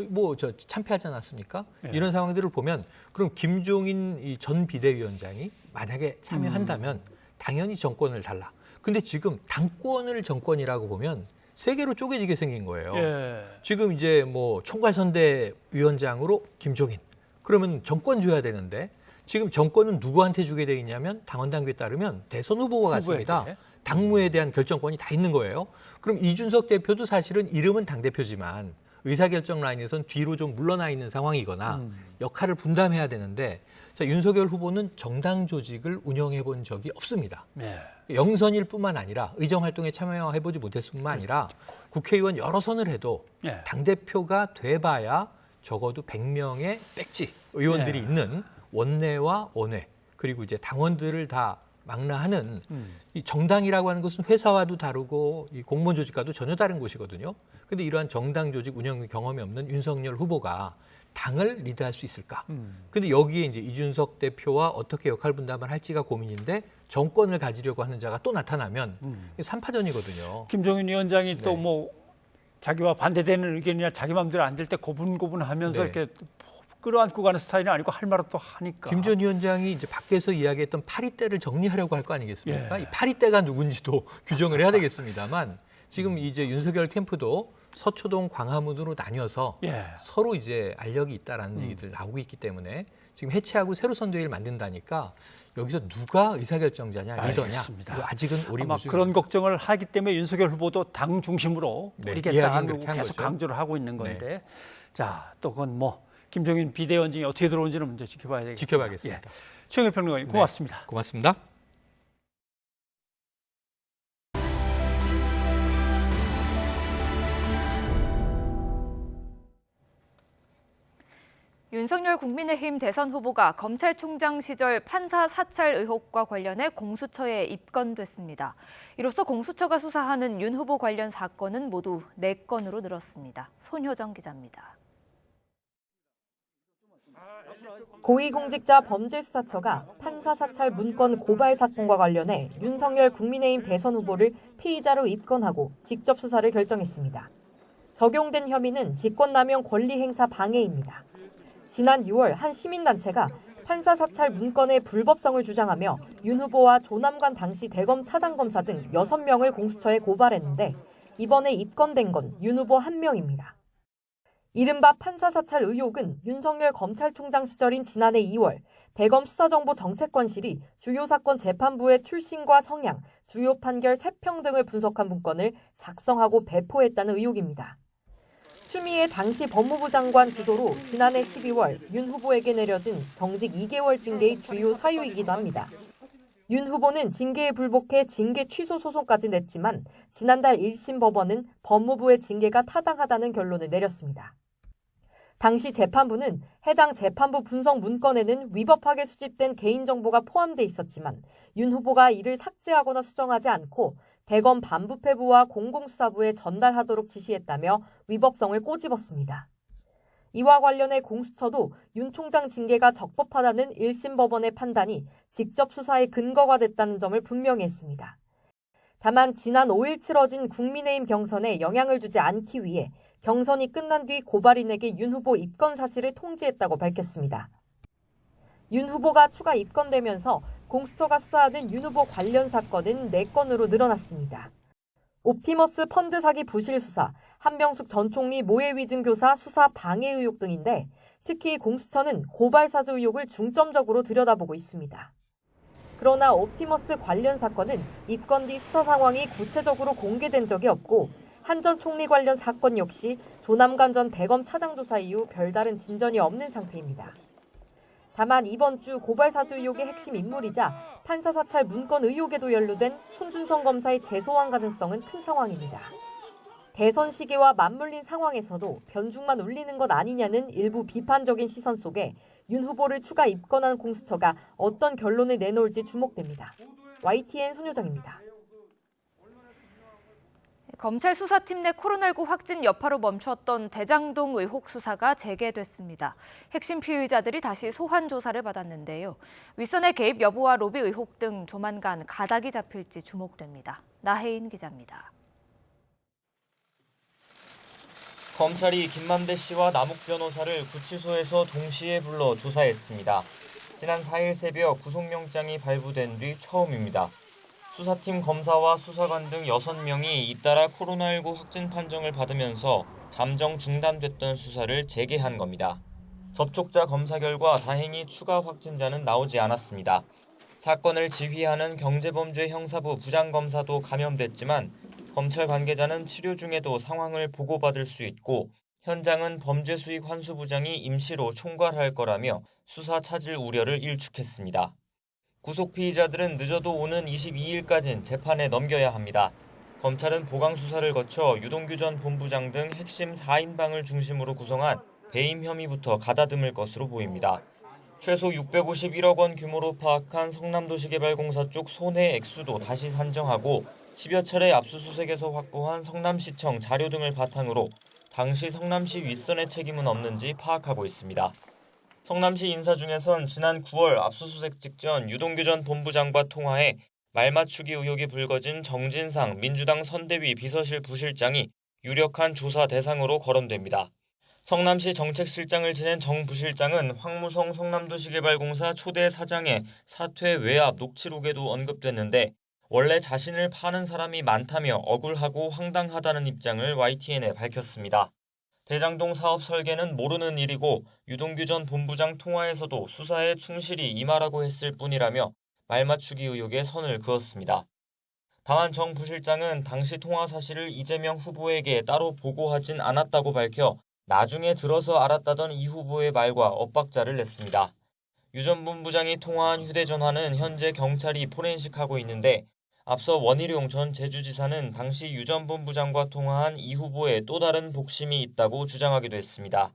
뭐 저 참패하지 않았습니까? 네. 이런 상황들을 보면 그럼 김종인 이 전 비대위원장이 만약에 참여한다면 당연히 정권을 달라. 근데 지금 당권을 정권이라고 보면 세 개로 쪼개지게 생긴 거예요. 예. 지금 이제 뭐 총괄선대위원장으로 김종인. 그러면 정권 줘야 되는데 지금 정권은 누구한테 주게 돼 있냐면 당원 당규에 따르면 대선 후보가 같습니다. 당무에 대한 결정권이 다 있는 거예요. 그럼 이준석 대표도 사실은 이름은 당대표지만 의사결정 라인에선 뒤로 좀 물러나 있는 상황이거나 역할을 분담해야 되는데 자, 윤석열 후보는 정당 조직을 운영해 본 적이 없습니다. 네. 영선일 뿐만 아니라 의정활동에 참여해보지 못했을 뿐만 아니라 국회의원 여러 선을 해도 네. 당대표가 돼봐야 적어도 100명의 백지 의원들이 네. 있는 원내와 원외 그리고 이제 당원들을 다 망라하는 이 정당이라고 하는 것은 회사와도 다르고 이 공무원 조직과도 전혀 다른 곳이거든요. 근데 이러한 정당 조직 운영 경험이 없는 윤석열 후보가 당을 리드할 수 있을까? 근데 여기에 이제 이준석 대표와 어떻게 역할 분담을 할지가 고민인데 정권을 가지려고 하는 자가 또 나타나면 이게 3파전이거든요. 김종인 위원장이 또 뭐 자기와 반대되는 의견이나 자기 마음대로 안 될 때 고분고분하면서 네. 이렇게 끌어안고 가는 스타일이 아니고 할 말은 또 하니까. 김 전 위원장이 이제 밖에서 이야기했던 파리떼를 정리하려고 할 거 아니겠습니까? 예. 이 파리떼가 누군지도 규정을 해야 되겠습니다만 지금 이제 윤석열 캠프도 서초동 광화문으로 나뉘어서 예. 서로 이제 알력이 있다라는 얘기들 나오고 있기 때문에 지금 해체하고 새로 선대위를 만든다니까 여기서 누가 의사결정자냐 리더냐 알겠습니다. 이거 아직은 아마 오리무중입니다. 그런 걱정을 하기 때문에 윤석열 후보도 당 중심으로 네, 우리겠다고 이야기는 그렇게 한 계속 거죠. 강조를 하고 있는 건데 네. 자, 또 그건 뭐 김종인 비대위원장이 어떻게 들어오는지는 문제 지켜봐야 되겠습니다. 지켜봐야겠습니다. 예. 최영일 평론가님 고맙습니다. 네, 고맙습니다. 윤석열 국민의힘 대선 후보가 검찰총장 시절 판사 사찰 의혹과 관련해 공수처에 입건됐습니다. 이로써 공수처가 수사하는 윤 후보 관련 사건은 모두 4건으로 늘었습니다. 손효정 기자입니다. 고위공직자 범죄수사처가 판사 사찰 문건 고발 사건과 관련해 윤석열 국민의힘 대선 후보를 피의자로 입건하고 직접 수사를 결정했습니다. 적용된 혐의는 직권남용 권리행사 방해입니다. 지난 6월 한 시민단체가 판사 사찰 문건의 불법성을 주장하며 윤 후보와 조남관 당시 대검 차장검사 등 6명을 공수처에 고발했는데 이번에 입건된 건 윤 후보 1명입니다. 이른바 판사 사찰 의혹은 윤석열 검찰총장 시절인 지난해 2월 대검 수사정보정책관실이 주요 사건 재판부의 출신과 성향, 주요 판결 3평 등을 분석한 문건을 작성하고 배포했다는 의혹입니다. 추미애 당시 법무부 장관 주도로 지난해 12월 윤 후보에게 내려진 정직 2개월 징계의 주요 사유이기도 합니다. 윤 후보는 징계에 불복해 징계 취소 소송까지 냈지만 지난달 1심 법원은 법무부의 징계가 타당하다는 결론을 내렸습니다. 당시 재판부는 해당 재판부 분석 문건에는 위법하게 수집된 개인정보가 포함돼 있었지만 윤 후보가 이를 삭제하거나 수정하지 않고 대검 반부패부와 공공수사부에 전달하도록 지시했다며 위법성을 꼬집었습니다. 이와 관련해 공수처도 윤 총장 징계가 적법하다는 1심 법원의 판단이 직접 수사의 근거가 됐다는 점을 분명히 했습니다. 다만 지난 5일 치러진 국민의힘 경선에 영향을 주지 않기 위해 경선이 끝난 뒤 고발인에게 윤 후보 입건 사실을 통지했다고 밝혔습니다. 윤 후보가 추가 입건되면서 공수처가 수사하는 윤 후보 관련 사건은 4건으로 늘어났습니다. 옵티머스 펀드 사기 부실 수사, 한명숙 전 총리 모해 위증 교사 수사 방해 의혹 등인데 특히 공수처는 고발 사주 의혹을 중점적으로 들여다보고 있습니다. 그러나 옵티머스 관련 사건은 입건 뒤 수사 상황이 구체적으로 공개된 적이 없고 한 전 총리 관련 사건 역시 조남관 전 대검 차장 조사 이후 별다른 진전이 없는 상태입니다. 다만 이번 주 고발 사주 의혹의 핵심 인물이자 판사 사찰 문건 의혹에도 연루된 손준성 검사의 재소환 가능성은 큰 상황입니다. 대선 시기와 맞물린 상황에서도 변죽만 울리는 것 아니냐는 일부 비판적인 시선 속에 윤 후보를 추가 입건한 공수처가 어떤 결론을 내놓을지 주목됩니다. YTN 손효정입니다. 검찰 수사팀 내 코로나19 확진 여파로 멈췄던 대장동 의혹 수사가 재개됐습니다. 핵심 피의자들이 다시 소환 조사를 받았는데요. 윗선의 개입 여부와 로비 의혹 등 조만간 가닥이 잡힐지 주목됩니다. 나혜인 기자입니다. 검찰이 김만배 씨와 남욱 변호사를 구치소에서 동시에 불러 조사했습니다. 지난 4일 새벽 구속영장이 발부된 뒤 처음입니다. 수사팀 검사와 수사관 등 6명이 잇따라 코로나19 확진 판정을 받으면서 잠정 중단됐던 수사를 재개한 겁니다. 접촉자 검사 결과 다행히 추가 확진자는 나오지 않았습니다. 사건을 지휘하는 경제범죄 형사부 부장검사도 감염됐지만 검찰 관계자는 치료 중에도 상황을 보고받을 수 있고 현장은 범죄수익 환수부장이 임시로 총괄할 거라며 수사 차질 우려를 일축했습니다. 구속 피의자들은 늦어도 오는 22일까지는 재판에 넘겨야 합니다. 검찰은 보강 수사를 거쳐 유동규 전 본부장 등 핵심 4인방을 중심으로 구성한 배임 혐의부터 가다듬을 것으로 보입니다. 최소 651억 원 규모로 파악한 성남도시개발공사 쪽 손해 액수도 다시 산정하고 10여 차례 압수수색에서 확보한 성남시청 자료 등을 바탕으로 당시 성남시 윗선의 책임은 없는지 파악하고 있습니다. 성남시 인사 중에선 지난 9월 압수수색 직전 유동규 전 본부장과 통화해 말맞추기 의혹이 불거진 정진상 민주당 선대위 비서실 부실장이 유력한 조사 대상으로 거론됩니다. 성남시 정책실장을 지낸 정 부실장은 황무성 성남도시개발공사 초대 사장의 사퇴 외압 녹취록에도 언급됐는데 원래 자신을 파는 사람이 많다며 억울하고 황당하다는 입장을 YTN에 밝혔습니다. 대장동 사업 설계는 모르는 일이고 유동규 전 본부장 통화에서도 수사에 충실히 임하라고 했을 뿐이라며 말맞추기 의혹에 선을 그었습니다. 다만 정 부실장은 당시 통화 사실을 이재명 후보에게 따로 보고하진 않았다고 밝혀 나중에 들어서 알았다던 이 후보의 말과 엇박자를 냈습니다. 유 전 본부장이 통화한 휴대전화는 현재 경찰이 포렌식하고 있는데 앞서 원희룡 전 제주지사는 당시 유 전 본부장과 통화한 이 후보의 또 다른 복심이 있다고 주장하기도 했습니다.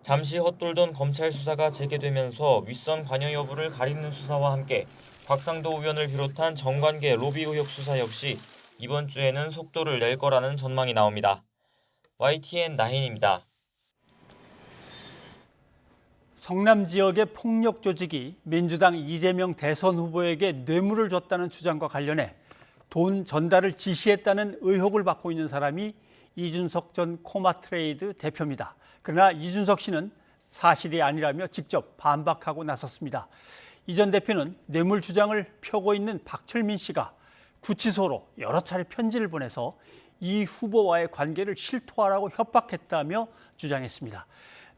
잠시 헛돌던 검찰 수사가 재개되면서 윗선 관여 여부를 가리는 수사와 함께 곽상도 의원을 비롯한 정관계 로비 의혹 수사 역시 이번 주에는 속도를 낼 거라는 전망이 나옵니다. YTN 나힌입니다. 성남 지역의 폭력 조직이 민주당 이재명 대선 후보에게 뇌물을 줬다는 주장과 관련해 돈 전달을 지시했다는 의혹을 받고 있는 사람이 이준석 전 코마트레이드 대표입니다. 그러나 이준석 씨는 사실이 아니라며 직접 반박하고 나섰습니다. 이 전 대표는 뇌물 주장을 펴고 있는 박철민 씨가 구치소로 여러 차례 편지를 보내서 이 후보와의 관계를 실토하라고 협박했다며 주장했습니다.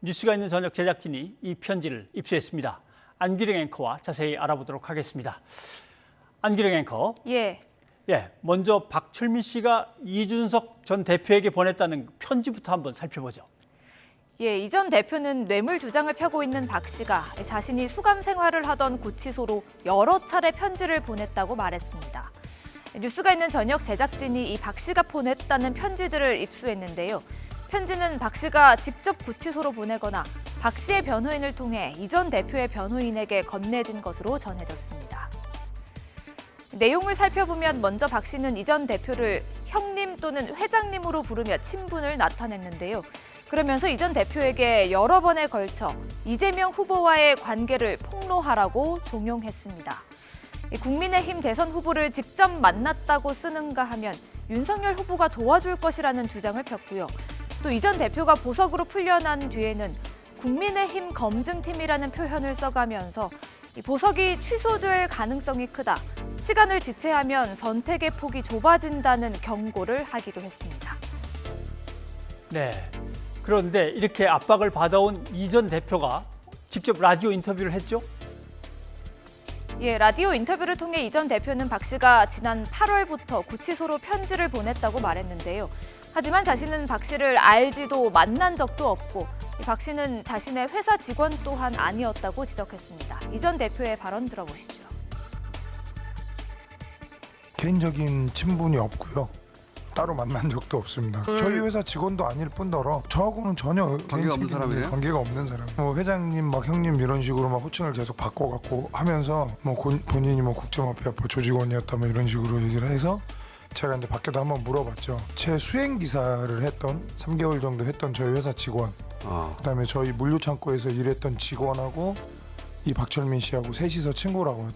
뉴스가 있는 저녁 제작진이 이 편지를 입수했습니다. 안기령 앵커와 자세히 알아보도록 하겠습니다. 안기령 앵커. 예. 먼저 박철민 씨가 이준석 전 대표에게 보냈다는 편지부터 한번 살펴보죠. 이 전 대표는 뇌물 주장을 펴고 있는 박 씨가 자신이 수감 생활을 하던 구치소로 여러 차례 편지를 보냈다고 말했습니다. 뉴스가 있는 저녁 제작진이 이 박 씨가 보냈다는 편지들을 입수했는데요. 편지는 박 씨가 직접 구치소로 보내거나 박 씨의 변호인을 통해 이 전 대표의 변호인에게 건네진 것으로 전해졌습니다. 내용을 살펴보면 먼저 박 씨는 이 전 대표를 형님 또는 회장님으로 부르며 친분을 나타냈는데요. 그러면서 이 전 대표에게 여러 번에 걸쳐 이재명 후보와의 관계를 폭로하라고 종용했습니다. 국민의힘 대선 후보를 직접 만났다고 쓰는가 하면 윤석열 후보가 도와줄 것이라는 주장을 폈고요. 또 이 전 대표가 보석으로 풀려난 뒤에는 국민의힘 검증팀이라는 표현을 써가면서 보석이 취소될 가능성이 크다. 시간을 지체하면 선택의 폭이 좁아진다는 경고를 하기도 했습니다. 네. 그런데 이렇게 압박을 받아온 이 전 대표가 직접 라디오 인터뷰를 했죠? 라디오 인터뷰를 통해 이 전 대표는 박 씨가 지난 8월부터 구치소로 편지를 보냈다고 말했는데요. 하지만 자신은 박 씨를 알지도 만난 적도 없고 박 씨는 자신의 회사 직원 또한 아니었다고 지적했습니다. 이 전 대표의 발언 들어보시죠. 개인적인 친분이 없고요. 따로 만난 적도 없습니다. 저희 회사 직원도 아닐 뿐더러 저하고는 전혀 관계가 없는 사람이에요? 관계가 없는 사람. 회장님, 막 형님 이런 식으로 막 호칭을 계속 바꿔갖고 하면서 본인이 국제마피아법 조직원이었다 이런 식으로 얘기를 해서 제가 이제 밖에도 한번 물어봤죠. 제 수행 기사를 했던 3개월 정도 했던 저희 회사 직원, 그다음에 저희 물류 창고에서 일했던 직원하고 이 박철민 씨하고 셋이서 친구라고.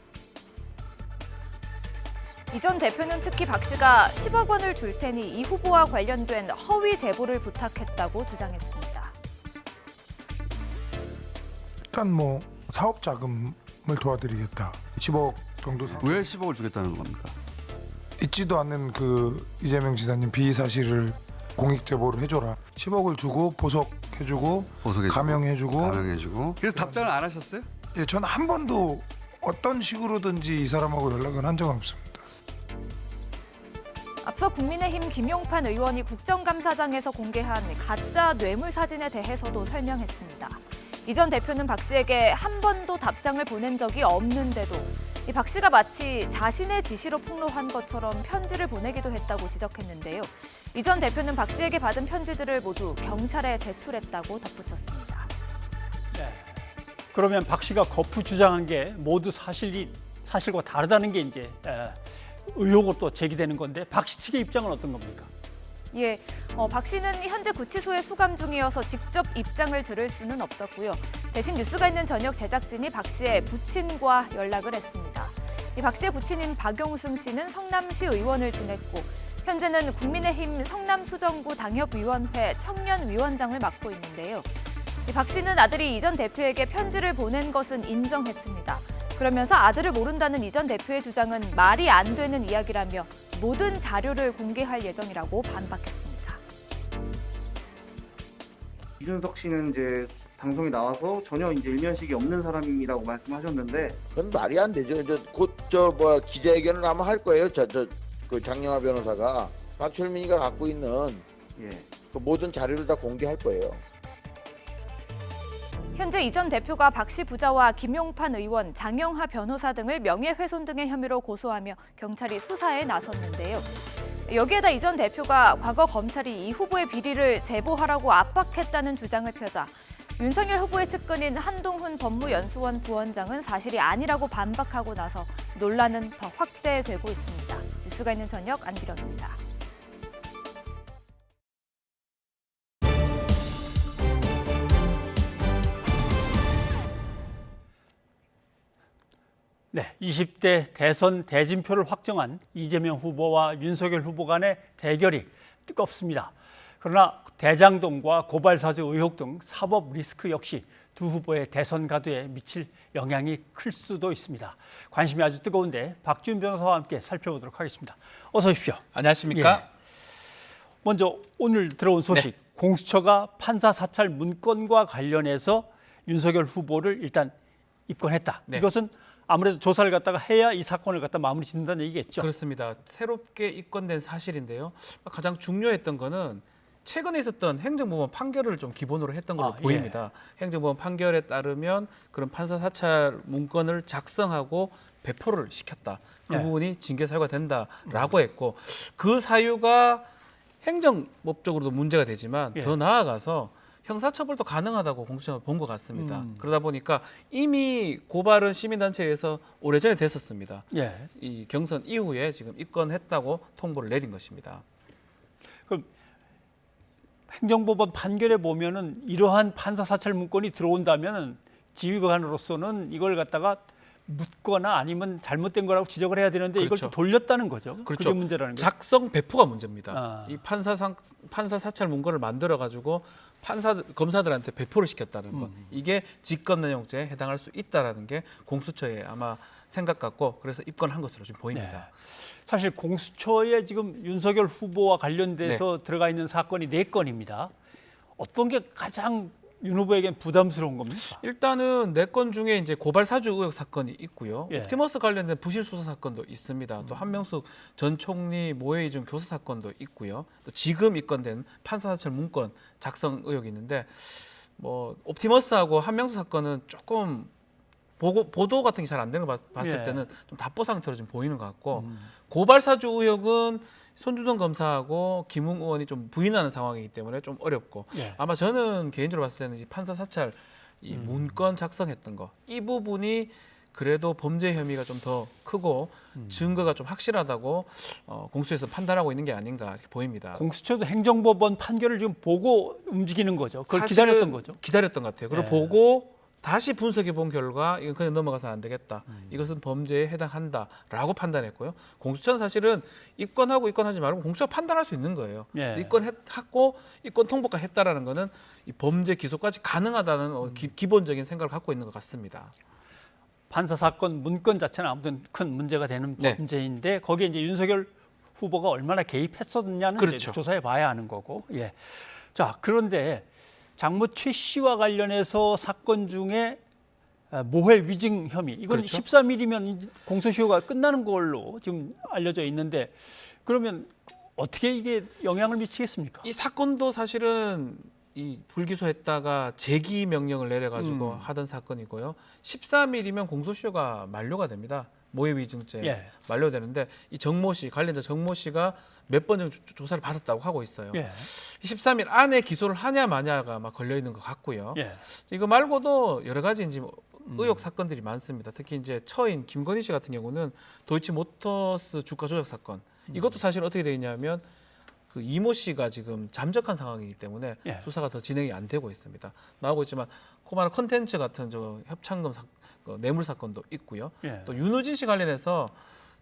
이 전 대표는 특히 박 씨가 10억 원을 줄 테니 이 후보와 관련된 허위 제보를 부탁했다고 주장했습니다. 일단 뭐 사업 자금을 도와드리겠다. 10억 정도. 왜 10억을 주겠다는 겁니까? 있지도 않는 그 이재명 지사님 비의 사실을 공익 제보를 해줘라. 10억을 주고 보석해주고 감형해주고. 그래서 답장을 안 하셨어요? 예, 저는 한 번도 어떤 식으로든지 이 사람하고 연락을 한 적은 없습니다. 앞서 국민의힘 김용판 의원이 국정감사장에서 공개한 가짜 뇌물 사진에 대해서도 설명했습니다. 이 전 대표는 박 씨에게 한 번도 답장을 보낸 적이 없는데도 이 박 씨가 마치 자신의 지시로 폭로한 것처럼 편지를 보내기도 했다고 지적했는데요. 이 전 대표는 박 씨에게 받은 편지들을 모두 경찰에 제출했다고 덧붙였습니다. 네. 그러면 박 씨가 거푸 주장한 게 모두 사실과 다르다는 게 이제 의혹으로 또 제기되는 건데 박 씨 측의 입장은 어떤 겁니까? 예, 박 씨는 현재 구치소에 수감 중이어서 직접 입장을 들을 수는 없었고요. 대신 뉴스가 있는 저녁 제작진이 박 씨의 부친과 연락을 했습니다. 이 박 씨의 부친인 박용승 씨는 성남시 의원을 지냈고 현재는 국민의힘 성남수정구 당협위원회 청년위원장을 맡고 있는데요. 이 박 씨는 아들이 이 전 대표에게 편지를 보낸 것은 인정했습니다. 그러면서 아들을 모른다는 이 전 대표의 주장은 말이 안 되는 이야기라며 모든 자료를 공개할 예정이라고 반박했습니다. 이준석 씨는 이제 방송에 나와서 전혀 이제 일면식이 없는 사람이라고 말씀하셨는데 그건 말이 안 되죠. 곧 기자회견을 아마 할 거예요. 그 장영하 변호사가 박철민이가 갖고 있는 그 모든 자료를 다 공개할 거예요. 현재 이 전 대표가 박 씨 부자와 김용판 의원, 장영하 변호사 등을 명예훼손 등의 혐의로 고소하며 경찰이 수사에 나섰는데요. 여기에다 이 전 대표가 과거 검찰이 이 후보의 비리를 제보하라고 압박했다는 주장을 펴자 윤석열 후보의 측근인 한동훈 법무연수원 부원장은 사실이 아니라고 반박하고 나서 논란은 더 확대되고 있습니다. 뉴스가 있는 저녁 안기령입니다. 네, 20대 대선 대진표를 확정한 이재명 후보와 윤석열 후보 간의 대결이 뜨겁습니다. 그러나 대장동과 고발사주 의혹 등 사법 리스크 역시 두 후보의 대선 가도에 미칠 영향이 클 수도 있습니다. 관심이 아주 뜨거운데 박지훈 변호사와 함께 살펴보도록 하겠습니다. 어서 오십시오. 안녕하십니까? 예. 먼저 오늘 들어온 소식, 네. 공수처가 판사 사찰 문건과 관련해서 윤석열 후보를 일단 입건했다. 네. 이것은 아무래도 조사를 갖다가 해야 이 사건을 갖다 마무리 짓는다는 얘기겠죠. 그렇습니다. 새롭게 입건된 사실인데요. 가장 중요했던 거는 최근에 있었던 행정법원 판결을 좀 기본으로 했던 걸로 보입니다. 예. 행정법원 판결에 따르면 그런 판사 사찰 문건을 작성하고 배포를 시켰다. 그 예. 부분이 징계 사유가 된다라고 했고 그 사유가 행정법적으로도 문제가 되지만 더 나아가서 형사처벌도 가능하다고 공수처가 본 것 같습니다. 그러다 보니까 이미 고발은 시민단체에서 오래전에 됐었습니다. 예. 이 경선 이후에 지금 입건했다고 통보를 내린 것입니다. 그럼 행정법원 판결에 보면은 이러한 판사 사찰 문건이 들어온다면은 지휘관으로서는 이걸 갖다가 묻거나 아니면 잘못된 거라고 지적을 해야 되는데 그렇죠. 이걸 또 돌렸다는 거죠. 그렇죠. 그게 문제라는 거죠. 작성 배포가 문제입니다. 이 판사 사찰 문건을 만들어 가지고 검사들한테 배포를 시켰다는 것. 이게 직권남용죄에 해당할 수 있다라는 게 공수처의 아마 생각 같고 그래서 입건한 것으로 지금 보입니다. 네. 사실 공수처에 지금 윤석열 후보와 관련돼서 들어가 있는 사건이 4건입니다. 어떤 게 가장 윤 후보에겐 부담스러운 겁니까? 일단은 4건 중에 이제 고발 사주 의혹 사건이 있고요. 예. 옵티머스 관련된 부실 수사 사건도 있습니다. 또 한명숙 전 총리 모해 중 교사 사건도 있고요. 또 지금 입건된 판사 사찰 문건 작성 의혹이 있는데 뭐 옵티머스하고 한명숙 사건은 조금 보도 같은 게 잘 안 되는 거 봤을 때는 좀 답보 상태로 좀 보이는 것 같고 고발 사주 의혹은 손주정 검사하고 김웅 의원이 좀 부인하는 상황이기 때문에 좀 어렵고 아마 저는 개인적으로 봤을 때는 이 판사 사찰 이 문건 작성했던 거 이 부분이 그래도 범죄 혐의가 좀 더 크고 증거가 좀 확실하다고 공수처에서 판단하고 있는 게 아닌가 이렇게 보입니다. 공수처도 행정법원 판결을 지금 보고 움직이는 거죠. 그걸 기다렸던 거죠. 기다렸던 것 같아요. 그리고 보고 다시 분석해 본 결과 이건 그냥 넘어가서는 안 되겠다. 이것은 범죄에 해당한다라고 판단했고요. 공수처는 사실은 입건하고 입건하지 말고 공수처가 판단할 수 있는 거예요. 예. 입건했고 입건 통보가 했다라는 거는 이 범죄 기소까지 가능하다는 기본적인 생각을 갖고 있는 것 같습니다. 판사 사건 문건 자체는 아무튼 큰 문제가 되는 네. 문제인데 거기에 이제 윤석열 후보가 얼마나 개입했었느냐는 그렇죠. 이제 조사해 봐야 하는 거고. 예. 자, 그런데 장모 최 씨와 관련해서 사건 중에 모해 위증 혐의 이건 그렇죠. 13일이면 공소시효가 끝나는 걸로 지금 알려져 있는데 그러면 어떻게 이게 영향을 미치겠습니까? 이 사건도 사실은 이 불기소했다가 재기 명령을 내려가지고 하던 사건이고요. 13일이면 공소시효가 만료가 됩니다. 모해위증죄 예. 만료되는데 이 정모 씨 관련자 정모 씨가 몇 번 정도 조사를 받았다고 하고 있어요. 예. 13일 안에 기소를 하냐 마냐가 막 걸려 있는 것 같고요. 예. 이거 말고도 여러 가지 이제 의혹 사건들이 많습니다. 특히 이제 처인 김건희 씨 같은 경우는 도이치모터스 주가 조작 사건. 이것도 사실 어떻게 되어 있냐면 그 이모 씨가 지금 잠적한 상황이기 때문에 예. 수사가 더 진행이 안 되고 있습니다. 나오고 있지만 코마나 컨텐츠 같은 저 협찬금 뇌물 사건도 있고요. 예. 또 윤우진 씨 관련해서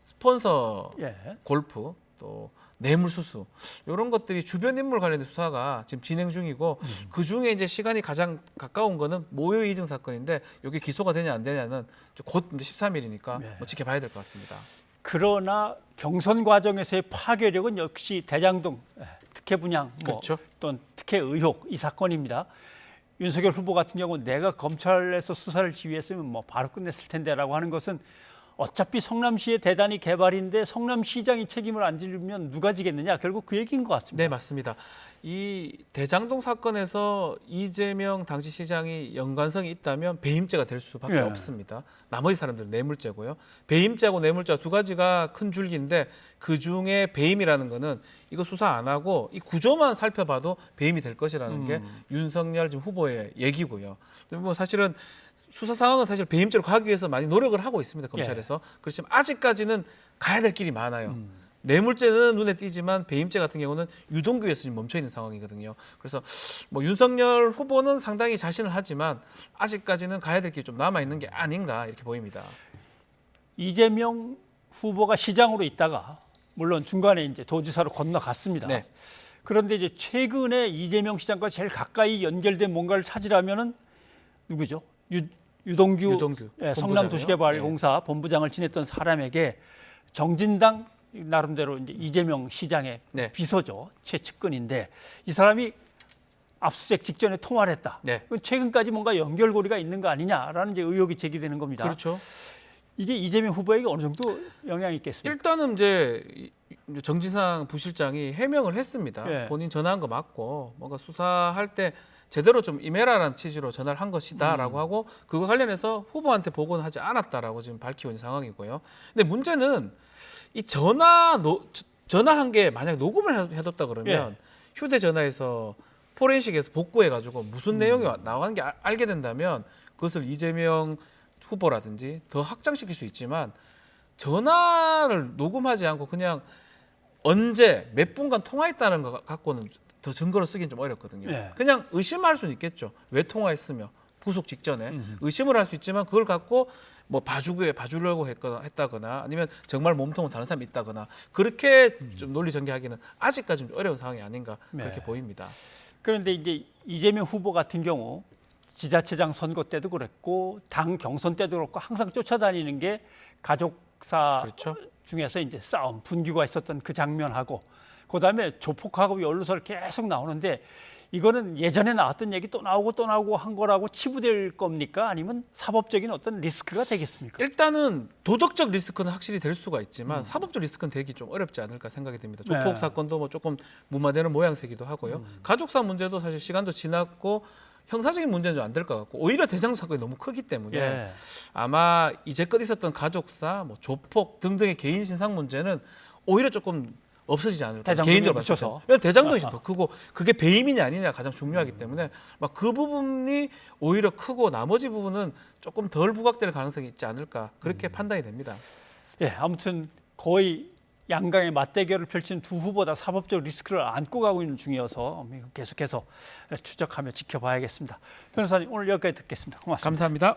스폰서 예. 골프 또 뇌물 수수 이런 것들이 주변 인물 관련된 수사가 지금 진행 중이고 그 중에 이제 시간이 가장 가까운 거는 모의 이증 사건인데 이게 기소가 되냐 안 되냐는 곧 이제 13일이니까 네. 뭐 지켜봐야 될 것 같습니다. 그러나 경선 과정에서의 파괴력은 역시 대장동 특혜 분양, 그렇죠. 또는 특혜 의혹 이 사건입니다. 윤석열 후보 같은 경우 내가 검찰에서 수사를 지휘했으면 뭐 바로 끝냈을 텐데라고 하는 것은 어차피 성남시의 대단히 개발인데 성남시장이 책임을 안 지면 누가 지겠느냐 결국 그 얘기인 것 같습니다. 네, 맞습니다. 이 대장동 사건에서 이재명 당시 시장이 연관성이 있다면 배임죄가 될 수밖에 예. 없습니다. 나머지 사람들은 뇌물죄고요. 배임죄하고 뇌물죄 두 가지가 큰 줄기인데 그 중에 배임이라는 거는 이거 수사 안 하고 이 구조만 살펴봐도 배임이 될 것이라는 게 윤석열 지금 후보의 얘기고요. 뭐 사실은 수사 상황은 사실 배임죄로 가기 위해서 많이 노력을 하고 있습니다. 검찰에서. 그렇지만 아직까지는 가야 될 길이 많아요. 뇌물죄는 눈에 띄지만 배임죄 같은 경우는 유동규에서 지금 멈춰 있는 상황이거든요. 그래서 뭐 윤석열 후보는 상당히 자신을 하지만 아직까지는 가야 될 길이 좀 남아 있는 게 아닌가 이렇게 보입니다. 이재명 후보가 시장으로 있다가 물론 중간에 이제 도지사로 건너갔습니다. 네. 그런데 이제 최근에 이재명 시장과 제일 가까이 연결된 뭔가를 찾으려면은 누구죠? 유동규 예, 성남도시개발공사 본부장을 지냈던 사람에게 정진당 나름대로 이제 이재명 시장의 네. 비서죠. 최측근인데 이 사람이 압수수색 직전에 통화를 했다. 네. 최근까지 뭔가 연결고리가 있는 거 아니냐라는 이제 의혹이 제기되는 겁니다. 그렇죠. 이게 이재명 후보에게 어느 정도 영향이 있겠습니까? 일단은 이제 정진상 부실장이 해명을 했습니다. 예. 본인 전화한 거 맞고 뭔가 수사할 때 제대로 좀 임해라라는 취지로 전화를 한 것이다라고 하고 그거 관련해서 후보한테 보고는 하지 않았다라고 지금 밝히고 있는 상황이고요. 근데 문제는 이 전화한 게 만약 녹음을 해뒀다 그러면 예. 휴대전화에서 포렌식에서 복구해가지고 무슨 내용이 나가는 게 알게 된다면 그것을 이재명 후보라든지 더 확장시킬 수 있지만 전화를 녹음하지 않고 그냥 언제 몇 분간 통화했다는 거 갖고는 더 증거로 쓰기는 좀 어렵거든요. 예. 그냥 의심할 수는 있겠죠. 왜 통화했으며 구속 직전에 의심을 할 수 있지만 그걸 갖고 뭐 봐주려고 했다거나 아니면 정말 몸통을 다른 사람이 있다거나 그렇게 좀 논리 전개하기는 아직까지 좀 어려운 상황이 아닌가 그렇게 네. 보입니다. 그런데 이제 이재명 후보 같은 경우 지자체장 선거 때도 그랬고 당 경선 때도 그렇고 항상 쫓아다니는 게 가족사 그렇죠. 중에서 이제 싸움, 분규가 있었던 그 장면하고 그다음에 조폭하고 연루설 계속 나오는데 이거는 예전에 나왔던 얘기 또 나오고 한 거라고 치부될 겁니까? 아니면 사법적인 어떤 리스크가 되겠습니까? 일단은 도덕적 리스크는 확실히 될 수가 있지만 사법적 리스크는 되기 좀 어렵지 않을까 생각이 듭니다. 조폭 네. 사건도 뭐 조금 무마되는 모양새기도 하고요. 가족사 문제도 사실 시간도 지났고 형사적인 문제는 좀 안 될 것 같고 오히려 대장동 사건이 너무 크기 때문에 예. 아마 이제껏 있었던 가족사, 뭐 조폭 등등의 개인 신상 문제는 오히려 조금 없어지지 않을까 대장동에 개인적으로 묻혀서. 봤을 때. 왜냐하면 대장동이 더 크고 그게 배임이냐 아니냐 가장 중요하기 때문에 막 그 부분이 오히려 크고 나머지 부분은 조금 덜 부각될 가능성이 있지 않을까 그렇게 판단이 됩니다. 예, 아무튼 거의 양강의 맞대결을 펼친 두 후보 다 사법적 리스크를 안고 가고 있는 중이어서 계속해서 추적하며 지켜봐야겠습니다. 변호사님, 오늘 여기까지 듣겠습니다. 고맙습니다. 감사합니다.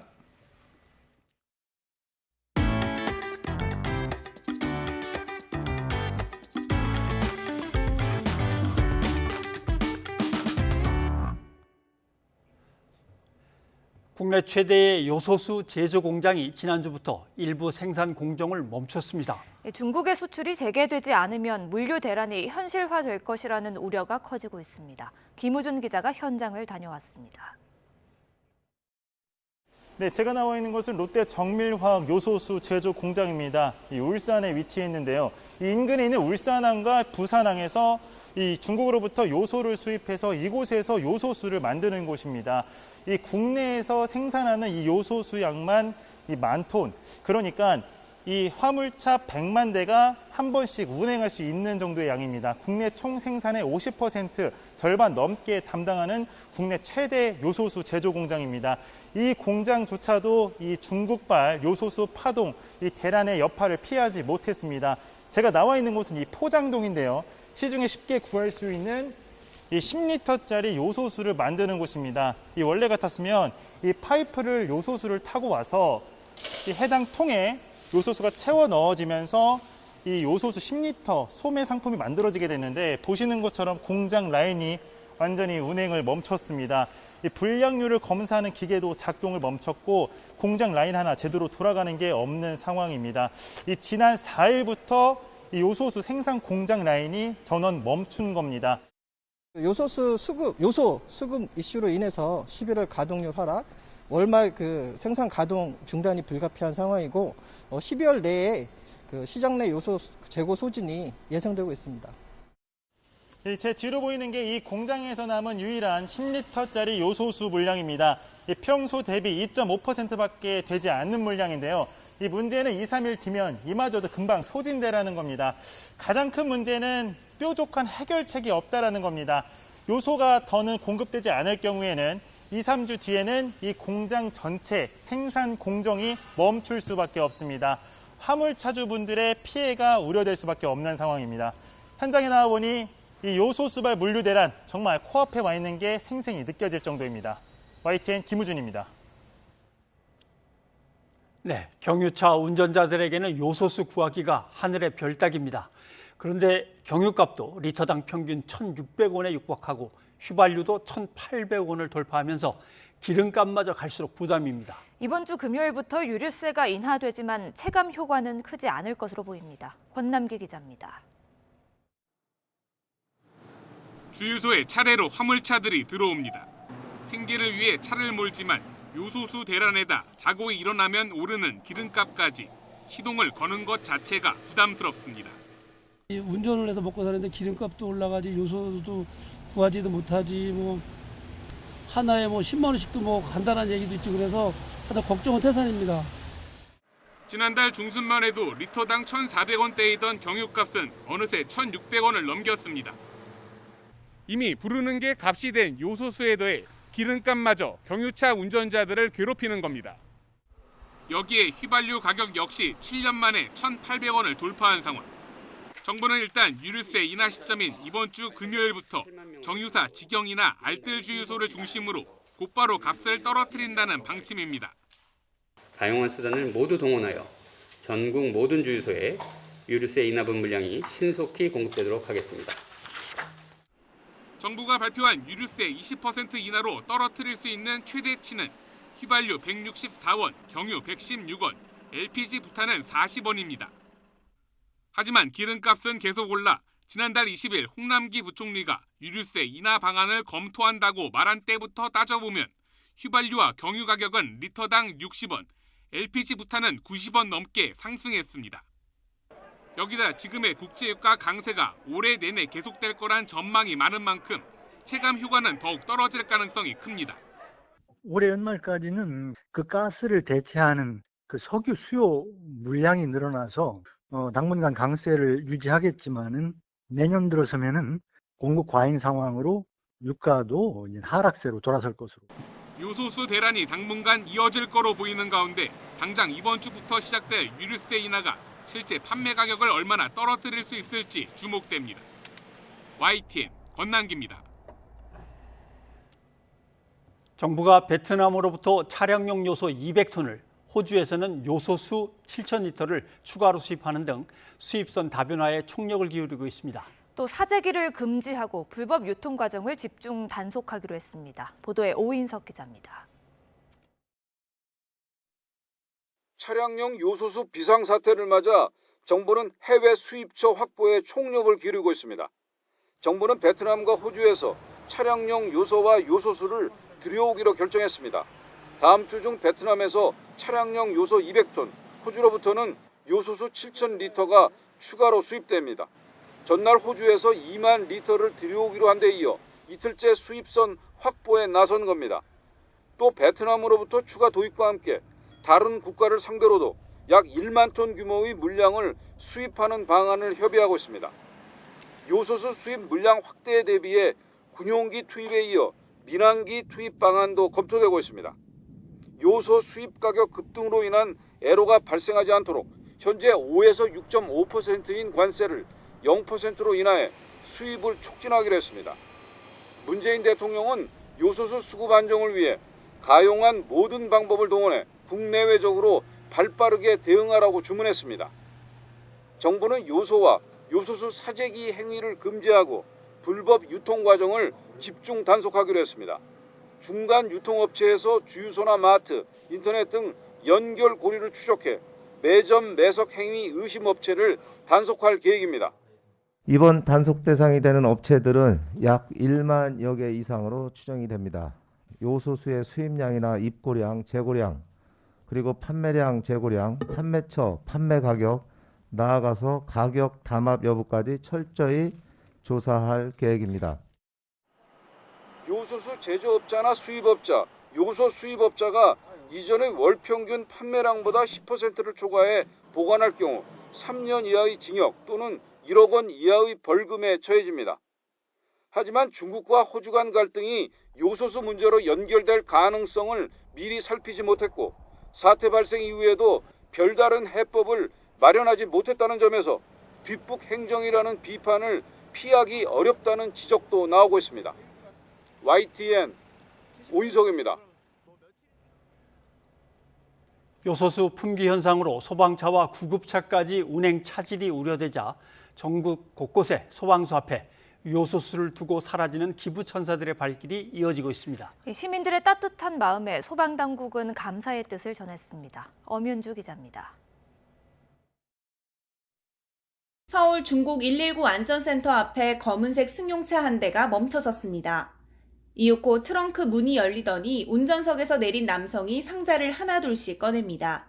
국내 최대의 요소수 제조 공장이 지난주부터 일부 생산 공정을 멈췄습니다. 중국의 수출이 재개되지 않으면 물류 대란이 현실화될 것이라는 우려가 커지고 있습니다. 김우준 기자가 현장을 다녀왔습니다. 네, 제가 나와 있는 곳은 롯데 정밀화학 요소수 제조 공장입니다. 이 울산에 위치해 있는데요. 이 인근에 있는 울산항과 부산항에서 이 중국으로부터 요소를 수입해서 이곳에서 요소수를 만드는 곳입니다. 이 국내에서 생산하는 이 요소수 양만 이 10,000톤, 그러니까 이 화물차 100만 대가 한 번씩 운행할 수 있는 정도의 양입니다. 국내 총 생산의 50% 절반 넘게 담당하는 국내 최대 요소수 제조 공장입니다. 이 공장조차도 이 중국발 요소수 파동, 이 대란의 여파를 피하지 못했습니다. 제가 나와 있는 곳은 이 포장동인데요. 시중에 쉽게 구할 수 있는 이 10리터짜리 요소수를 만드는 곳입니다. 이 원래 같았으면 이 파이프를 요소수를 타고 와서 이 해당 통에 요소수가 채워 넣어지면서 이 요소수 10리터 소매 상품이 만들어지게 됐는데, 보시는 것처럼 공장 라인이 완전히 운행을 멈췄습니다. 이 불량률을 검사하는 기계도 작동을 멈췄고 공장 라인 하나 제대로 돌아가는 게 없는 상황입니다. 이 지난 4일부터 이 요소수 생산 공장 라인이 전원 멈춘 겁니다. 요소수 요소 수급 이슈로 인해서 11월 가동률 하락, 월말 생산 가동 중단이 불가피한 상황이고 12월 내에 시장 내 요소 재고 소진이 예상되고 있습니다. 제 뒤로 보이는 게 이 공장에서 남은 유일한 10리터짜리 요소수 물량입니다. 평소 대비 2.5%밖에 되지 않는 물량인데요. 이 문제는 2, 3일 뒤면 이마저도 금방 소진되라는 겁니다. 가장 큰 문제는 뾰족한 해결책이 없다라는 겁니다. 요소가 더는 공급되지 않을 경우에는 2, 3주 뒤에는 이 공장 전체 생산 공정이 멈출 수밖에 없습니다. 화물차주분들의 피해가 우려될 수밖에 없는 상황입니다. 현장에 나와보니 이 요소수발 물류 대란 정말 코앞에 와 있는 게 생생히 느껴질 정도입니다. YTN 김우준입니다. 네, 경유차 운전자들에게는 요소수 구하기가 하늘의 별따기입니다. 그런데 경유값도 리터당 평균 1,600원에 육박하고 휘발유도 1,800원을 돌파하면서 기름값마저 갈수록 부담입니다. 이번 주 금요일부터 유류세가 인하되지만 체감 효과는 크지 않을 것으로 보입니다. 권남기 기자입니다. 주유소에 차례로 화물차들이 들어옵니다. 생계를 위해 차를 몰지만 요소수 대란에다 자고 일어나면 오르는 기름값까지 시동을 거는 것 자체가 부담스럽습니다. 운전을 해서 먹고 사는데 기름값도 올라가지, 요소도 구하지도 못하지, 뭐 하나에 10만 원씩도 간다는 얘기도 있지. 그래서 하여튼 걱정은 태산입니다. 지난달 중순만 해도 리터당 1,400원대이던 경유값은 어느새 1,600원을 넘겼습니다. 이미 부르는 게 값이 된 요소수에 더해 기름값마저 경유차 운전자들을 괴롭히는 겁니다. 여기에 휘발유 가격 역시 7년 만에 1,800원을 돌파한 상황. 정부는 일단 유류세 인하 시점인 이번 주 금요일부터 정유사 직영이나 알뜰 주유소를 중심으로 곧바로 값을 떨어뜨린다는 방침입니다. 다양한 수단을 모두 동원하여 전국 모든 주유소에 유류세 인하분 물량이 신속히 공급되도록 하겠습니다. 정부가 발표한 유류세 20% 인하로 떨어뜨릴 수 있는 최대치는 휘발유 164원, 경유 116원, LPG 부탄은 40원입니다. 하지만 기름값은 계속 올라 지난달 20일 홍남기 부총리가 유류세 인하 방안을 검토한다고 말한 때부터 따져보면 휘발유와 경유 가격은 리터당 60원, LPG 부탄은 90원 넘게 상승했습니다. 여기다 지금의 국제유가 강세가 올해 내내 계속될 거란 전망이 많은 만큼 체감 효과는 더욱 떨어질 가능성이 큽니다. 올해 연말까지는 그 가스를 대체하는 그 석유 수요 물량이 늘어나서 당분간 강세를 유지하겠지만은 내년 들어서면은 공급 과잉 상황으로 유가도 하락세로 돌아설 것으로. 요소수 대란이 당분간 이어질 거로 보이는 가운데 당장 이번 주부터 시작될 유류세 인하가 실제 판매 가격을 얼마나 떨어뜨릴 수 있을지 주목됩니다. YTN 권남기입니다. 정부가 베트남으로부터 차량용 요소 200톤을, 호주에서는 요소수 7,000리터를 추가로 수입하는 등 수입선 다변화에 총력을 기울이고 있습니다. 또 사재기를 금지하고 불법 유통 과정을 집중 단속하기로 했습니다. 보도에 오인석 기자입니다. 차량용 요소수 비상사태를 맞아 정부는 해외 수입처 확보에 총력을 기울이고 있습니다. 정부는 베트남과 호주에서 차량용 요소와 요소수를 들여오기로 결정했습니다. 다음 주 중 베트남에서 차량용 요소 200톤, 호주로부터는 요소수 7,000리터가 추가로 수입됩니다. 전날 호주에서 2만 리터를 들여오기로 한 데 이어 이틀째 수입선 확보에 나선 겁니다. 또 베트남으로부터 추가 도입과 함께 다른 국가를 상대로도 약 1만 톤 규모의 물량을 수입하는 방안을 협의하고 있습니다. 요소수 수입 물량 확대에 대비해 군용기 투입에 이어 민항기 투입 방안도 검토되고 있습니다. 요소 수입 가격 급등으로 인한 애로가 발생하지 않도록 현재 5에서 6.5%인 관세를 0%로 인하해 수입을 촉진하기로 했습니다. 문재인 대통령은 요소수 수급 안정을 위해 가용한 모든 방법을 동원해 국내외적으로 발빠르게 대응하라고 주문했습니다. 정부는 요소와 요소수 사재기 행위를 금지하고 불법 유통 과정을 집중 단속하기로 했습니다. 중간 유통업체에서 주유소나 마트, 인터넷 등 연결 고리를 추적해 매점 매석 행위 의심 업체를 단속할 계획입니다. 이번 단속 대상이 되는 업체들은 약 1만여 개 이상으로 추정이 됩니다. 요소수의 수입량이나 입고량, 재고량, 그리고 판매량, 재고량, 판매처, 판매 가격, 나아가서 가격 담합 여부까지 철저히 조사할 계획입니다. 요소수 제조업자나 수입업자, 요소 수입업자가 이전의 월 평균 판매량보다 10%를 초과해 보관할 경우 3년 이하의 징역 또는 1억 원 이하의 벌금에 처해집니다. 하지만 중국과 호주 간 갈등이 요소수 문제로 연결될 가능성을 미리 살피지 못했고 사태 발생 이후에도 별다른 해법을 마련하지 못했다는 점에서 뒷북 행정이라는 비판을 피하기 어렵다는 지적도 나오고 있습니다. YTN 오인석입니다. 요소수 품귀 현상으로 소방차와 구급차까지 운행 차질이 우려되자 전국 곳곳에 소방서 앞에 요소수를 두고 사라지는 기부천사들의 발길이 이어지고 있습니다. 시민들의 따뜻한 마음에 소방당국은 감사의 뜻을 전했습니다. 엄윤주 기자입니다. 서울 중곡 119 안전센터 앞에 검은색 승용차 한 대가 멈춰섰습니다. 이윽고 트렁크 문이 열리더니 운전석에서 내린 남성이 상자를 하나둘씩 꺼냅니다.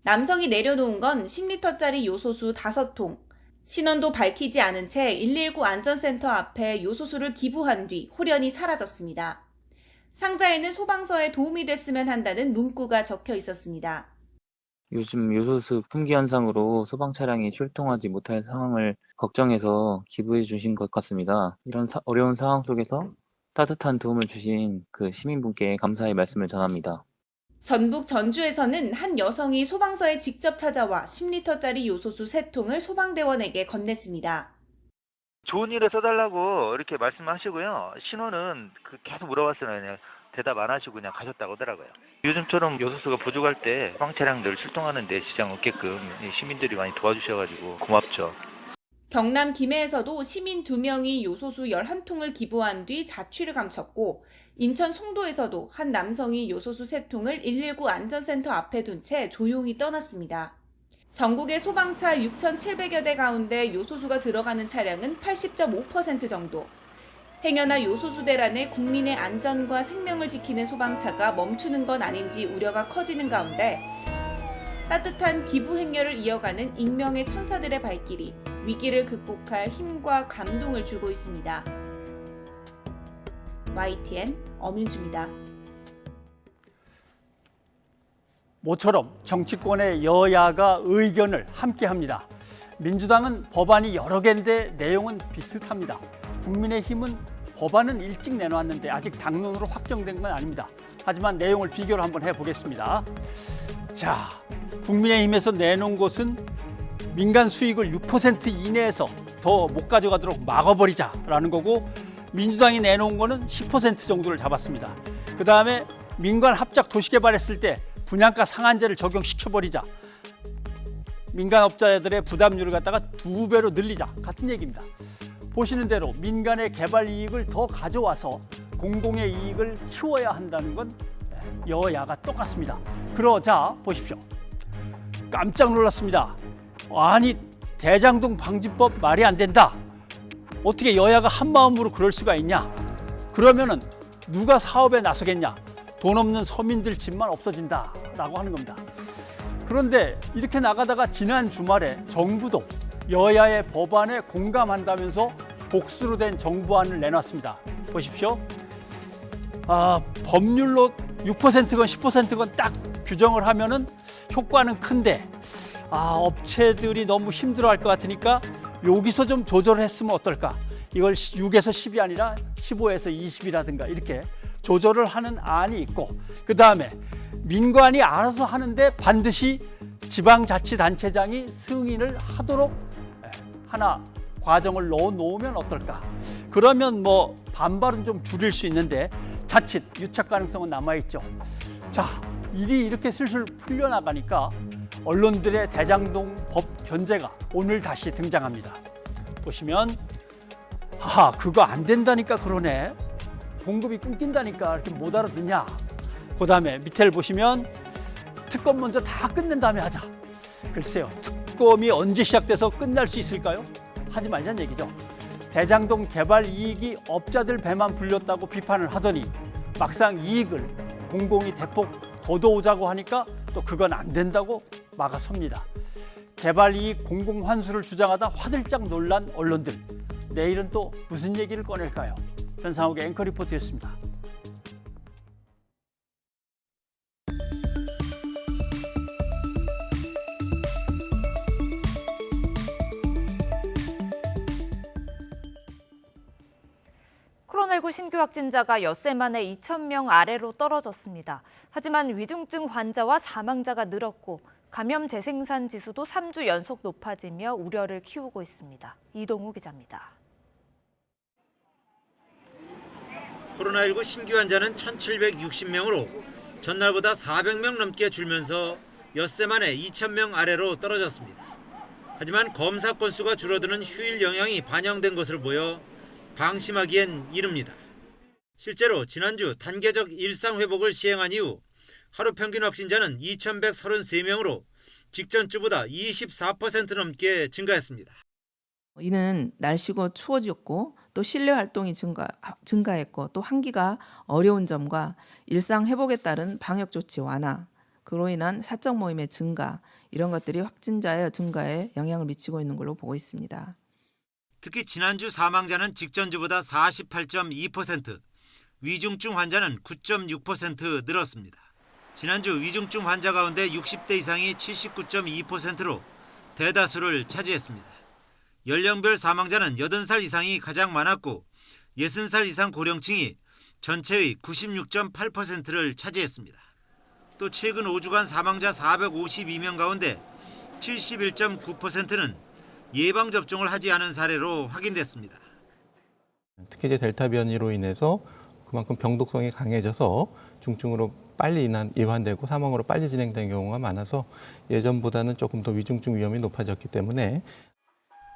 남성이 내려놓은 건 10리터짜리 요소수 5통. 신원도 밝히지 않은 채 119 안전센터 앞에 요소수를 기부한 뒤 홀연히 사라졌습니다. 상자에는 소방서에 도움이 됐으면 한다는 문구가 적혀 있었습니다. 요즘 요소수 품귀 현상으로 소방 차량이 출동하지 못할 상황을 걱정해서 기부해 주신 것 같습니다. 이런 어려운 상황 속에서 따뜻한 도움을 주신 그 시민분께 감사의 말씀을 전합니다. 전북 전주에서는 한 여성이 소방서에 직접 찾아와 10리터짜리 요소수 3통을 소방대원에게 건넸습니다. 좋은 일에 써달라고 이렇게 말씀하시고요. 신호는 계속 물어봤어요. 그냥 대답 안 하시고 그냥 가셨다고 하더라고요. 요즘처럼 요소수가 부족할 때 소방 차량들 출동하는 데 지장 없게끔 시민들이 많이 도와주셔가지고 고맙죠. 경남 김해에서도 시민 2명이 요소수 11통을 기부한 뒤 자취를 감췄고 인천 송도에서도 한 남성이 요소수 3통을 119 안전센터 앞에 둔 채 조용히 떠났습니다. 전국의 소방차 6,700여 대 가운데 요소수가 들어가는 차량은 80.5% 정도. 행여나 요소수 대란에 국민의 안전과 생명을 지키는 소방차가 멈추는 건 아닌지 우려가 커지는 가운데 따뜻한 기부 행렬을 이어가는 익명의 천사들의 발길이 위기를 극복할 힘과 감동을 주고 있습니다. YTN 엄윤주입니다. 모처럼 정치권의 여야가 의견을 함께합니다. 민주당은 법안이 여러 개인데 내용은 비슷합니다. 국민의힘은 법안은 일찍 내놓았는데 아직 당론으로 확정된 건 아닙니다. 하지만 내용을 비교를 한번 해보겠습니다. 자, 국민의힘에서 내놓은 것은 민간 수익을 6% 이내에서 더 못 가져가도록 막아버리자라는 거고, 민주당이 내놓은 거는 10% 정도를 잡았습니다. 그 다음에 민간 합작 도시개발했을 때 분양가 상한제를 적용시켜버리자. 민간업자들의 부담률을 갖다가 2배로 늘리자. 같은 얘기입니다. 보시는 대로 민간의 개발 이익을 더 가져와서 공공의 이익을 키워야 한다는 건 여야가 똑같습니다. 그러자 보십시오. 깜짝 놀랐습니다. 아니, 대장동 방지법 말이 안 된다. 어떻게 여야가 한마음으로 그럴 수가 있냐. 그러면은 누가 사업에 나서겠냐. 돈 없는 서민들 집만 없어진다라고 하는 겁니다. 그런데 이렇게 나가다가 지난 주말에 정부도 여야의 법안에 공감한다면서 복수로 된 정부안을 내놨습니다. 보십시오. 법률로 6%건 10%건 딱 규정을 하면은 효과는 큰데, 업체들이 너무 힘들어할 것 같으니까 여기서 좀 조절을 했으면 어떨까. 이걸 6에서 10이 아니라 15에서 20이라든가 이렇게 조절을 하는 안이 있고, 그 다음에 민관이 알아서 하는데 반드시 지방자치단체장이 승인을 하도록 하나 과정을 넣어 놓으면 어떨까. 그러면 뭐 반발은 좀 줄일 수 있는데 자칫 유착 가능성은 남아있죠. 자, 일이 이렇게 슬슬 풀려나가니까 언론들의 대장동 법 견제가 오늘 다시 등장합니다. 보시면 그거 안 된다니까 그러네. 공급이 끊긴다니까 이렇게 못 알아듣냐. 그 다음에 밑에를 보시면 특검 먼저 다 끝낸 다음에 하자. 글쎄요, 특검이 언제 시작돼서 끝날 수 있을까요? 하지 말자는 얘기죠. 대장동 개발 이익이 업자들 배만 불렸다고 비판을 하더니 막상 이익을 공공이 대폭 걷어오자고 하니까 또 그건 안 된다고 막아섭니다. 개발 이익 공공 환수를 주장하다 화들짝 놀란 언론들. 내일은 또 무슨 얘기를 꺼낼까요? 변상욱의 앵커 리포트였습니다. 코로나19 신규 확진자가 엿새 만에 2,000명 아래로 떨어졌습니다. 하지만 위중증 환자와 사망자가 늘었고 감염 재생산 지수도 3주 연속 높아지며 우려를 키우고 있습니다. 이동우 기자입니다. 코로나19 신규 환자는 1,760명으로 전날보다 400명 넘게 줄면서 엿새 만에 2,000명 아래로 떨어졌습니다. 하지만 검사 건수가 줄어드는 휴일 영향이 반영된 것으로 보여 방심하기엔 이릅니다. 실제로 지난주 단계적 일상 회복을 시행한 이후 하루 평균 확진자는 2,133명으로 직전 주보다 24% 넘게 증가했습니다. 이는 날씨가 추워졌고 또 실내 활동이 증가했고 또 환기가 어려운 점과 일상 회복에 따른 방역 조치 완화, 그로 인한 사적 모임의 증가, 이런 것들이 확진자의 증가에 영향을 미치고 있는 걸로 보고 있습니다. 특히 지난주 사망자는 직전주보다 48.2%, 위중증 환자는 9.6% 늘었습니다. 지난주 위중증 환자 가운데 60대 이상이 79.2%로 대다수를 차지했습니다. 연령별 사망자는 80살 이상이 가장 많았고 60살 이상 고령층이 전체의 96.8%를 차지했습니다. 또 최근 5주간 사망자 452명 가운데 71.9%는 예방접종을 하지 않은 사례로 확인됐습니다. 특히 이제 델타 변이로 인해서 그만큼 병독성이 강해져서 중증으로 빨리 이완되고 사망으로 빨리 진행된 경우가 많아서 예전보다는 조금 더 위중증 위험이 높아졌기 때문에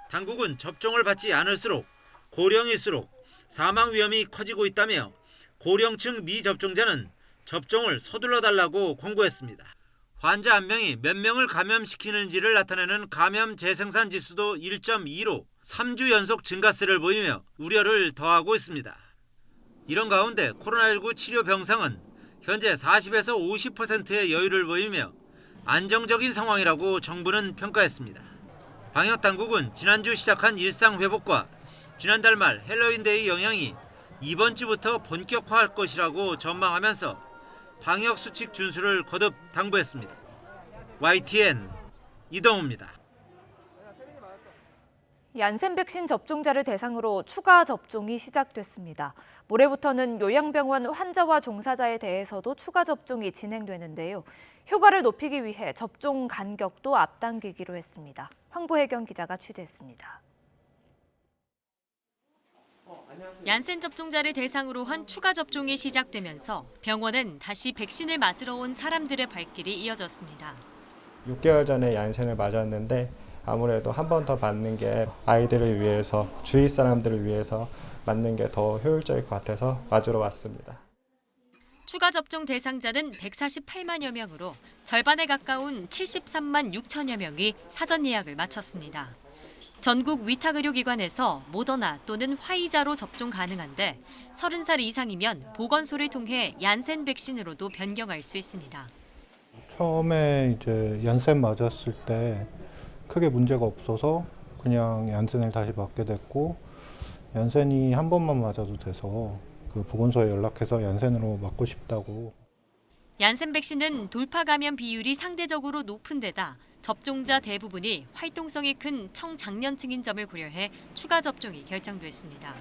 당국은 접종을 받지 않을수록 고령일수록 사망 위험이 커지고 있다며 고령층 미접종자는 접종을 서둘러 달라고 권고했습니다. 환자 한 명이 몇 명을 감염시키는지를 나타내는 감염 재생산 지수도 1.2로 3주 연속 증가세를 보이며 우려를 더하고 있습니다. 이런 가운데 코로나19 치료 병상은 현재 40에서 50%의 여유를 보이며 안정적인 상황이라고 정부는 평가했습니다. 방역당국은 지난주 시작한 일상 회복과 지난달 말 헬로윈데이 영향이 이번 주부터 본격화할 것이라고 전망하면서 방역 수칙 준수를 거듭 당부했습니다. YTN 이동우입니다. 얀센 백신 접종자를 대상으로 추가 접종이 시작됐습니다. 모레부터는 요양병원 환자와 종사자에 대해서도 추가 접종이 진행되는데요. 효과를 높이기 위해 접종 간격도 앞당기기로 했습니다. 황보혜경 기자가 취재했습니다. 얀센 접종자를 대상으로 한 추가 접종이 시작되면서 병원은 다시 백신을 맞으러 온 사람들의 발길이 이어졌습니다. 6개월 전에 얀센을 맞았는데 아무래도 한 번 더 맞는 게 아이들을 위해서, 주위 사람들을 위해서 맞는 게 더 효율적일 것 같아서 맞으러 왔습니다. 추가 접종 대상자는 148만여 명으로 절반에 가까운 73만 6천여 명이 사전 예약을 마쳤습니다. 전국 위탁의료기관에서 모더나 또는 화이자로 접종 가능한데 30살 이상이면 보건소를 통해 얀센 백신으로도 변경할 수 있습니다. 처음에 이제 얀센 맞았을 때 크게 문제가 없어서 그냥 얀센을 다시 맞게 됐고, 얀센이 한 번만 맞아도 돼서 그 보건소에 연락해서 얀센으로 맞고 싶다고. 얀센 백신은 돌파 감염 비율이 상대적으로 높은 데다 접종자 대부분이 활동성이 큰 청장년층인 점을 고려해 추가 접종이 결정됐습니다.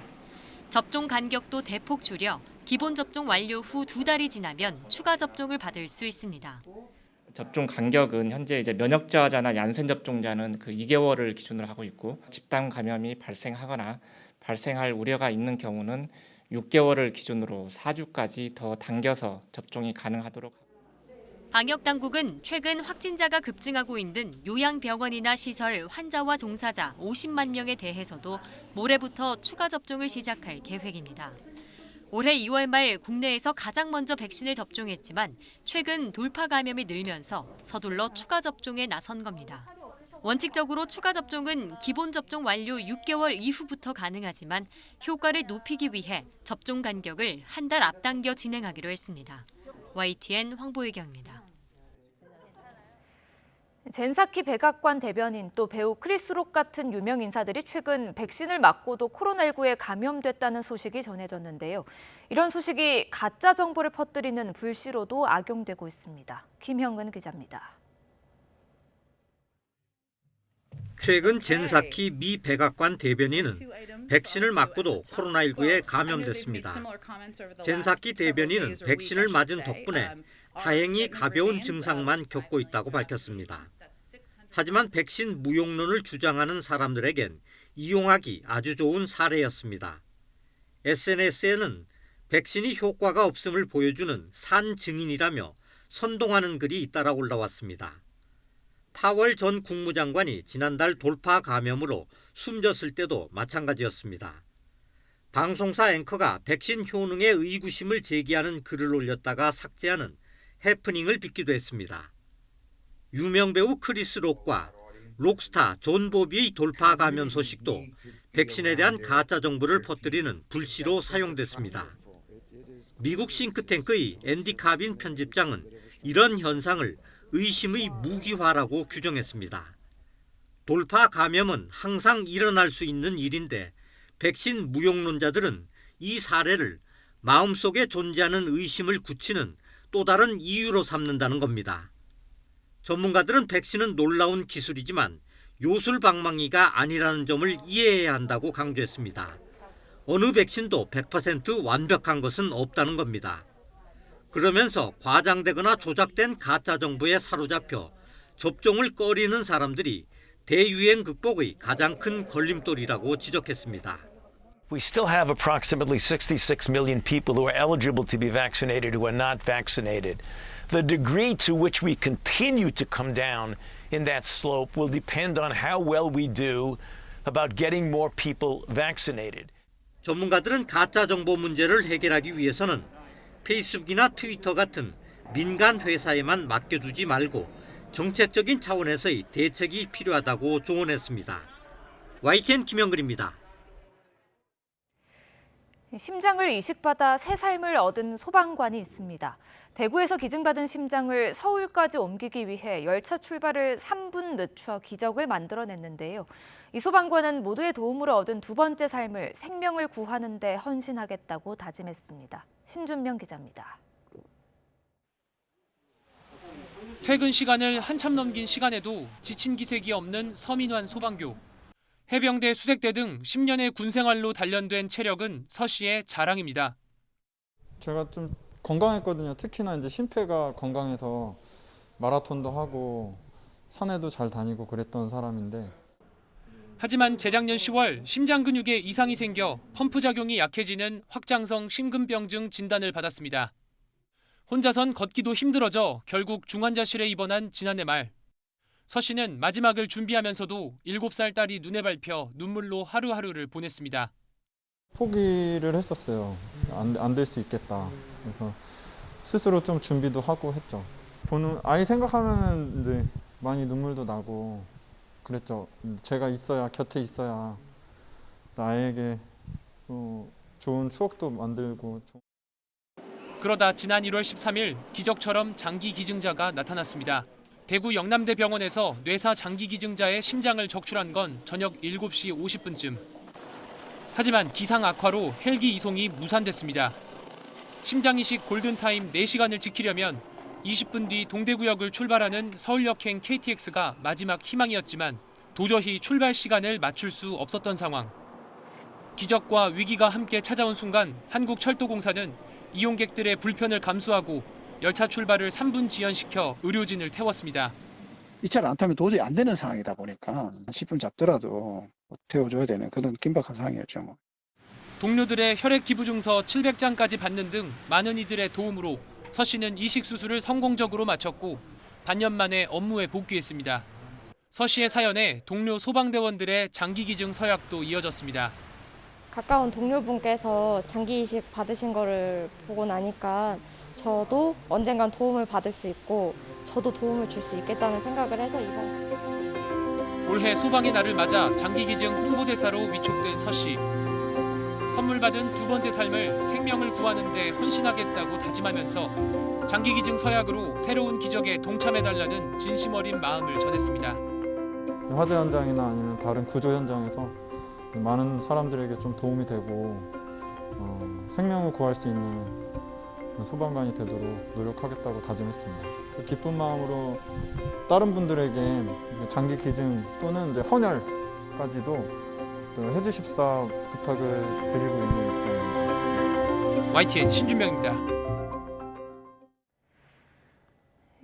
접종 간격도 대폭 줄여 기본 접종 완료 후 2달이 지나면 추가 접종을 받을 수 있습니다. 접종 간격은 현재 이제 면역 저하자나 얀센 접종자는 그 2개월을 기준으로 하고 있고, 집단 감염이 발생하거나 발생할 우려가 있는 경우는 6개월을 기준으로 4주까지 더 당겨서 접종이 가능하도록. 방역당국은 최근 확진자가 급증하고 있는 요양병원이나 시설 환자와 종사자 50만 명에 대해서도 모레부터 추가 접종을 시작할 계획입니다. 올해 2월 말 국내에서 가장 먼저 백신을 접종했지만 최근 돌파 감염이 늘면서 서둘러 추가 접종에 나선 겁니다. 원칙적으로 추가 접종은 기본 접종 완료 6개월 이후부터 가능하지만 효과를 높이기 위해 접종 간격을 한 달 앞당겨 진행하기로 했습니다. YTN 황보혜경입니다. 젠사키 백악관 대변인 또 배우 크리스 록 같은 유명 인사들이 최근 백신을 맞고도 코로나19에 감염됐다는 소식이 전해졌는데요. 이런 소식이 가짜 정보를 퍼뜨리는 불씨로도 악용되고 있습니다. 김형은 기자입니다. 최근 젠사키 미 백악관 대변인은 백신을 맞고도 코로나19에 감염됐습니다. 젠사키 대변인은 백신을 맞은 덕분에 다행히 가벼운 증상만 겪고 있다고 밝혔습니다. 하지만 백신 무용론을 주장하는 사람들에겐 이용하기 아주 좋은 사례였습니다. SNS에는 백신이 효과가 없음을 보여주는 산 증인이라며 선동하는 글이 잇따라 올라왔습니다. 파월 전 국무장관이 지난달 돌파 감염으로 숨졌을 때도 마찬가지였습니다. 방송사 앵커가 백신 효능에 의구심을 제기하는 글을 올렸다가 삭제하는 해프닝을 빚기도 했습니다. 유명 배우 크리스 록과 록스타 존 보비의 돌파 감염 소식도 백신에 대한 가짜 정보를 퍼뜨리는 불씨로 사용됐습니다. 미국 싱크탱크의 앤디 카빈 편집장은 이런 현상을 의심의 무기화라고 규정했습니다. 돌파 감염은 항상 일어날 수 있는 일인데 백신 무용론자들은 이 사례를 마음속에 존재하는 의심을 굳히는 또 다른 이유로 삼는다는 겁니다. 전문가들은 백신은 놀라운 기술이지만 요술방망이가 아니라는 점을 이해해야 한다고 강조했습니다. 어느 백신도 100% 완벽한 것은 없다는 겁니다. 그러면서 과장되거나 조작된 가짜 정보에 사로잡혀 접종을 꺼리는 사람들이 대유행 극복의 가장 큰 걸림돌이라고 지적했습니다. We still have approximately 66 million people who are eligible to be vaccinated who are not vaccinated. The degree to which we continue to come down in that slope will depend on how well we do about getting more people vaccinated. 전문가들은 가짜 정보 문제를 해결하기 위해서는 페이스북이나 트위터 같은 민간 회사에만 맡겨두지 말고 정책적인 차원에서의 대책이 필요하다고 조언했습니다. YTN 김영근입니다. 심장을 이식받아 새 삶을 얻은 소방관이 있습니다. 대구에서 기증받은 심장을 서울까지 옮기기 위해 열차 출발을 3분 늦춰 기적을 만들어냈는데요. 이 소방관은 모두의 도움으로 얻은 두 번째 삶을 생명을 구하는 데 헌신하겠다고 다짐했습니다. 신준명 기자입니다. 퇴근 시간을 한참 넘긴 시간에도 지친 기색이 없는 서민환 소방교. 해병대, 수색대 등 10년의 군 생활로 단련된 체력은 서 씨의 자랑입니다. 제가 좀 건강했거든요. 특히나 이제 심폐가 건강해서 마라톤도 하고 산에도 잘 다니고 그랬던 사람인데. 하지만 재작년 10월 심장 근육에 이상이 생겨 펌프 작용이 약해지는 확장성 심근병증 진단을 받았습니다. 혼자선 걷기도 힘들어져 결국 중환자실에 입원한 지난해 말. 서 씨는 마지막을 준비하면서도 7살 딸이 눈에 밟혀 눈물로 하루하루를 보냈습니다. 포기를 했었어요. 안 될 수 있겠다. 그래서 스스로 좀 준비도 하고 했죠. 보는 아이 생각하면 이제 많이 눈물도 나고 그랬죠. 제가 있어야, 곁에 있어야 아이에게 좋은 추억도 만들고. 그러다 지난 1월 13일 기적처럼 장기 기증자가 나타났습니다. 대구 영남대 병원에서 뇌사 장기 기증자의 심장을 적출한 건 저녁 7시 50분쯤. 하지만 기상 악화로 헬기 이송이 무산됐습니다. 심장 이식 골든타임 4시간을 지키려면 20분 뒤 동대구역을 출발하는 서울역행 KTX가 마지막 희망이었지만 도저히 출발 시간을 맞출 수 없었던 상황. 기적과 위기가 함께 찾아온 순간 한국철도공사는 이용객들의 불편을 감수하고 열차 출발을 3분 지연시켜 의료진을 태웠습니다. 이 차를 안 타면 도저히 안 되는 상황이다 보니까 10분 잡더라도 태워줘야 되는 그런 긴박한 상황이었죠. 동료들의 혈액 기부 증서 700장까지 받는 등 많은 이들의 도움으로 서 씨는 이식 수술을 성공적으로 마쳤고 반년 만에 업무에 복귀했습니다. 서 씨의 사연에 동료 소방대원들의 장기 기증 서약도 이어졌습니다. 가까운 동료분께서 장기 이식 받으신 거를 보고 나니까 저도 언젠간 도움을 받을 수 있고 저도 도움을 줄 수 있겠다는 생각을 해서 이번 올해 소방의 날을 맞아 장기 기증 홍보대사로 위촉된 서 씨. 선물 받은 두 번째 삶을 생명을 구하는 데 헌신하겠다고 다짐하면서 장기 기증 서약으로 새로운 기적에 동참해달라는 진심 어린 마음을 전했습니다. 화재 현장이나 아니면 다른 구조 현장에서 많은 사람들에게 좀 도움이 되고 생명을 구할 수 있는 소방관이 되도록 노력하겠다고 다짐했습니다. 기쁜 마음으로 다른 분들에게 장기 기증 또는 이제 헌혈까지도 해주십사 부탁을 드리고 있는 입장입니다. YTN 신준명입니다.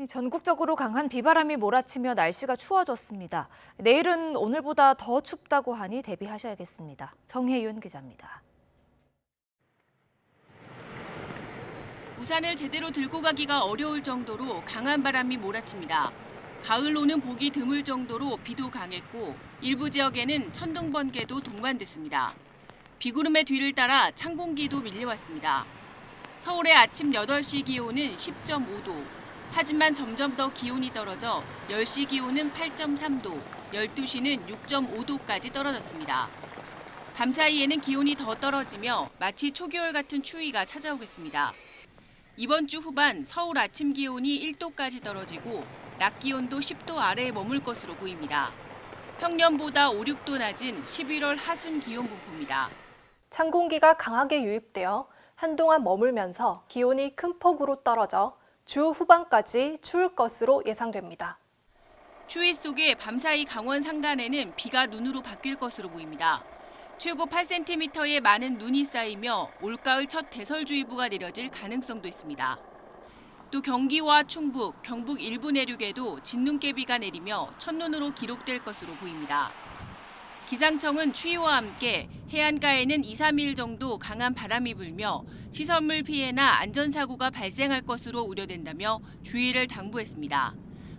전국적으로 강한 비바람이 몰아치며 날씨가 추워졌습니다. 내일은 오늘보다 더 춥다고 하니 대비하셔야겠습니다. 정혜윤 기자입니다. 우산을 제대로 들고 가기가 어려울 정도로 강한 바람이 몰아칩니다. 가을로는 보기 드물 정도로 비도 강했고 일부 지역에는 천둥 번개도 동반됐습니다. 비구름의 뒤를 따라 찬 공기도 밀려왔습니다. 서울의 아침 8시 기온은 10.5도. 하지만 점점 더 기온이 떨어져 10시 기온은 8.3도, 12시는 6.5도까지 떨어졌습니다. 밤사이에는 기온이 더 떨어지며 마치 초겨울 같은 추위가 찾아오겠습니다. 이번 주 후반 서울 아침 기온이 1도까지 떨어지고 낮 기온도 10도 아래에 머물 것으로 보입니다. 평년보다 5, 6도 낮은 11월 하순 기온 분포입니다. 찬 공기가 강하게 유입되어 한동안 머물면서 기온이 큰 폭으로 떨어져 주 후반까지 추울 것으로 예상됩니다. 추위 속에 밤사이 강원 산간에는 비가 눈으로 바뀔 것으로 보입니다. 최고 8cm의 많은 눈이 쌓이며 올가을 첫 대설주의보가 내려질 가능성도 있습니다. 또 경기와 충북, 경북 일부 내륙에도 진눈깨비가 내리며 첫눈으로 기록될 것으로 보입니다. 기상청은 추위와 함께 해안가에는 2, 3일 정도 강한 바람이 불며 시설물 피해나 안전사고가 발생할 것으로 우려된다며 주의를 당부했습니다.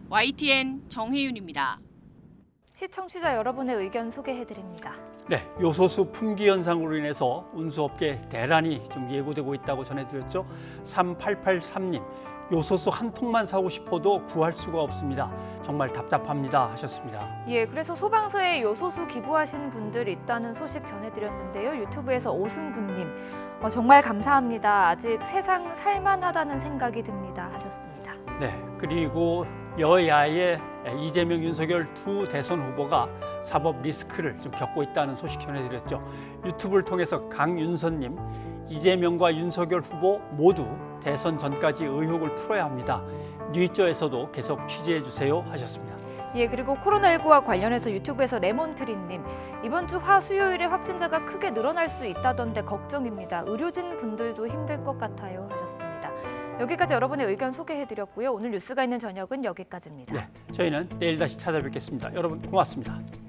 YTN 정혜윤입니다. 시청자 여러분의 의견 소개해드립니다. 네, 요소수 품귀 현상으로 인해서 운수업계 대란이 좀 예고되고 있다고 전해드렸죠. 3883님, 요소수 한 통만 사고 싶어도 구할 수가 없습니다. 정말 답답합니다 하셨습니다. 예, 그래서 소방서에 요소수 기부하신 분들 있다는 소식 전해드렸는데요. 유튜브에서 오승분님, 정말 감사합니다. 아직 세상 살만하다는 생각이 듭니다 하셨습니다. 네, 그리고 여야의 이재명, 윤석열 두 대선 후보가 사법 리스크를 좀 겪고 있다는 소식 전해드렸죠. 유튜브를 통해서 강윤선님, 이재명과 윤석열 후보 모두 대선 전까지 의혹을 풀어야 합니다. 뉴이저에서도 계속 취재해 주세요 하셨습니다. 예, 그리고 코로나19와 관련해서 유튜브에서 레몬트리님, 이번 주 화 수요일에 확진자가 크게 늘어날 수 있다던데 걱정입니다. 의료진 분들도 힘들 것 같아요 하셨습니다. 여기까지 여러분의 의견 소개해드렸고요. 오늘 뉴스가 있는 저녁은 여기까지입니다. 네, 저희는 내일 다시 찾아뵙겠습니다. 여러분 고맙습니다.